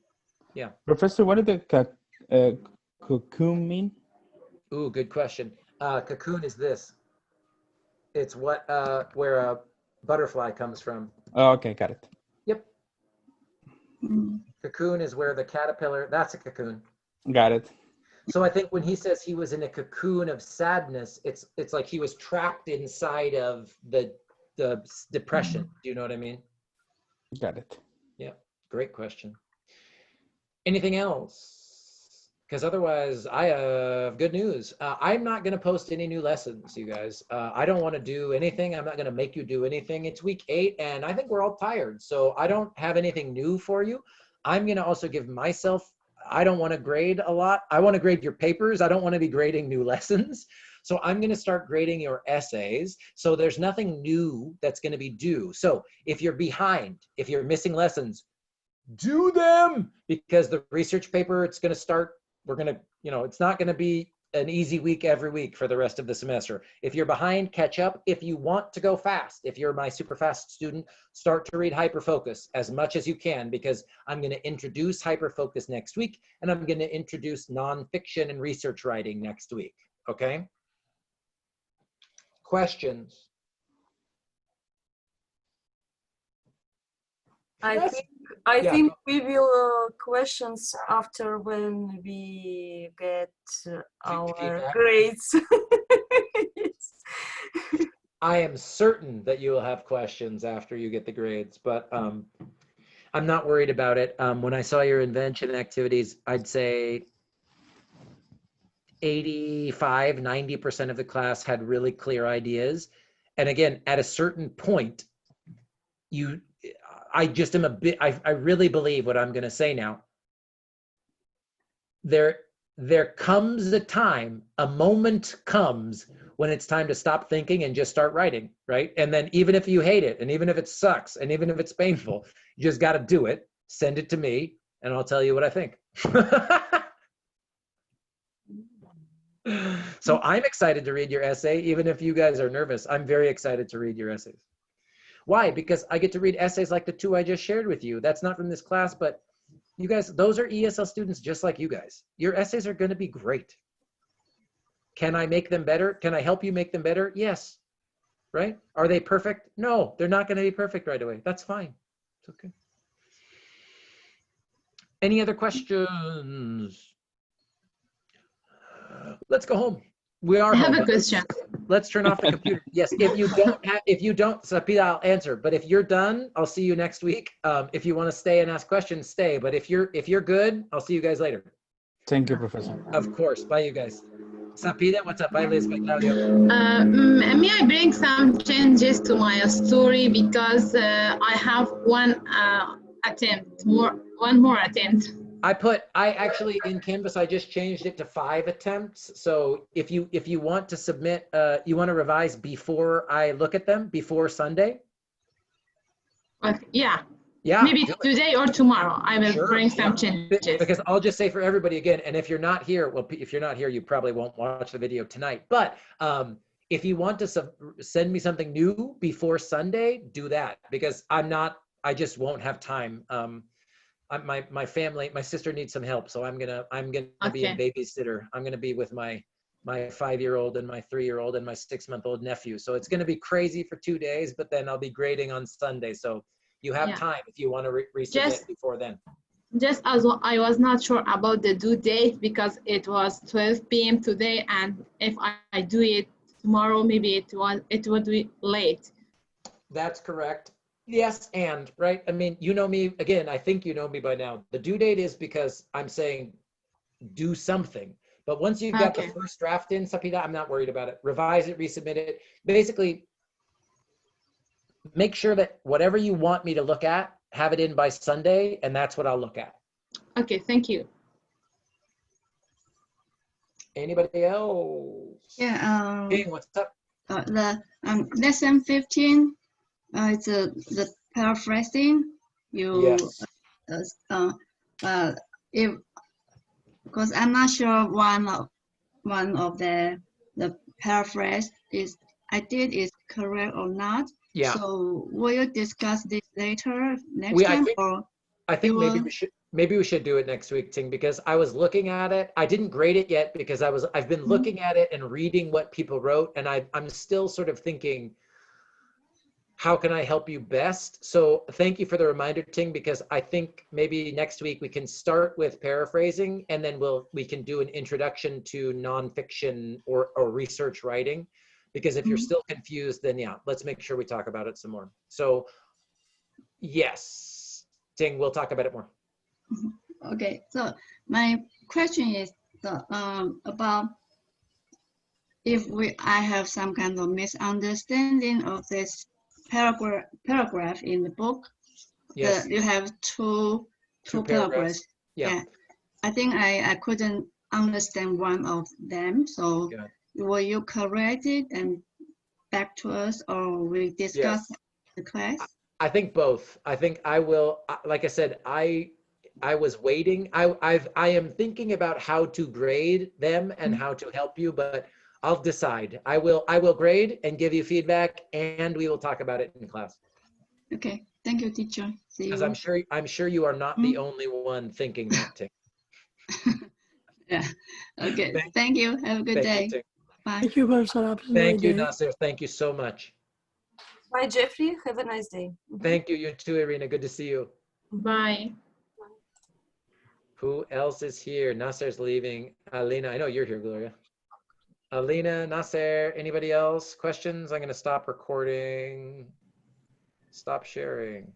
Yeah. Professor, what did the cocoon mean? Ooh, good question. Cocoon is this. It's where a butterfly comes from. Oh, okay, got it. Yep. Cocoon is where the caterpillar, that's a cocoon. Got it. So I think when he says he was in a cocoon of sadness, it's like he was trapped inside of the depression. Do you know what I mean? Got it. Yeah, great question. Anything else? Because otherwise, I have good news. I'm not going to post any new lessons, you guys. I don't want to do anything. I'm not going to make you do anything. It's week 8, and I think we're all tired. So I don't have anything new for you. I'm going to also give myself, I don't want to grade a lot. I want to grade your papers. I don't want to be grading new lessons. So I'm going to start grading your essays. So there's nothing new that's going to be due. So if you're behind, if you're missing lessons, do them, because the research paper, it's going to start, we're going to, it's not going to be an easy week every week for the rest of the semester. If you're behind, catch up. If you want to go fast, if you're my super fast student, start to read Hyperfocus as much as you can, because I'm going to introduce Hyperfocus next week, and I'm going to introduce nonfiction and research writing next week. Okay? Questions? I think we will questions after when we get our feedback. grades. Yes. I am certain that you will have questions after you get the grades, but I'm not worried about it. When I saw your invention activities, I'd say 85, 90% of the class had really clear ideas. And again, at a certain point, I just am I really believe what I'm going to say now. There comes a time, a moment comes when it's time to stop thinking and just start writing, right? And then even if you hate it, and even if it sucks, and even if it's painful, you just got to do it. Send it to me, and I'll tell you what I think. So I'm excited to read your essay, even if you guys are nervous. I'm very excited to read your essays. Why? Because I get to read essays like the 2 I just shared with you. That's not from this class, but you guys, those are ESL students just like you guys. Your essays are going to be great. Can I make them better? Can I help you make them better? Yes. Right? Are they perfect? No, they're not going to be perfect right away. That's fine. It's okay. Any other questions? Let's go home. We are I have home. a but question. Let's turn off the computer. Yes, if you don't, Sapita, I'll answer. But if you're done, I'll see you next week. If you want to stay and ask questions, stay. But if you're good, I'll see you guys later. Thank you, Professor. Of course. Bye, you guys. Sapita, what's up? Bye, Liz. Bye, Claudio. May I bring some changes to my story because I have one more attempt. I actually in Canvas, I just changed it to 5 attempts. So if you want to submit, you want to revise before I look at them, before Sunday? Yeah. Yeah. Maybe today or tomorrow, I will bring some changes. Because I'll just say for everybody again, and if you're not here, well, if you're not here, you probably won't watch the video tonight. But if you want to send me something new before Sunday, do that, because I just won't have time. My family, my sister needs some help, so I'm gonna be a babysitter. I'm gonna be with my 5-year-old and my 3-year-old and my 6-month-old nephew. So it's gonna be crazy for 2 days, but then I'll be grading on Sunday. So you have time if you want to resubmit before then. Just as I was not sure about the due date because it was 12 p.m. today, and if I do it tomorrow, maybe it would be late. That's correct. Yes, and right. I mean, you know me again. I think you know me by now. The due date is because I'm saying do something. But once you've got the first draft in, Sapita, I'm not worried about it. Revise it, resubmit it. Basically, make sure that whatever you want me to look at, have it in by Sunday, and that's what I'll look at. Okay, thank you. Anybody else? Yeah. King, what's up? The lesson 15. It's the paraphrasing. Yes. If because I'm not sure one of the paraphrase is correct or not. Yeah. So will you discuss this later next time? I think maybe we should do it next week, Ting, because I was looking at it. I didn't grade it yet because I've been looking at it and reading what people wrote, and I'm still sort of thinking, how can I help you best? So thank you for the reminder, Ting, because I think maybe next week we can start with paraphrasing, and then we can do an introduction to nonfiction or research writing. Because if you're still confused, then yeah, let's make sure we talk about it some more. So yes, Ting, we'll talk about it more. Okay, so my question is about if I have some kind of misunderstanding of this paragraph in the book. Yes. You have two paragraphs. Yeah. I think I couldn't understand one of them. So will you correct it and back to us, or we discuss the class? I think both. I think I will. Like I said, I was waiting. I am thinking about how to grade them and how to help you, but I'll decide. I will grade and give you feedback, and we will talk about it in class. Okay, thank you, teacher. See you. Because I'm sure you are not the only one thinking that, Ting. Yeah. Okay. Thank you. Have a good day. Bye. Thank you, Professor. Thank you, Nasser. Thank you so much. Bye, Jeffrey. Have a nice day. Thank you. You too, Irina. Good to see you. Bye. Who else is here? Nasser's leaving. Alina, I know you're here, Gloria. Alina, Nasser, anybody else? Questions? I'm going to stop recording. Stop sharing.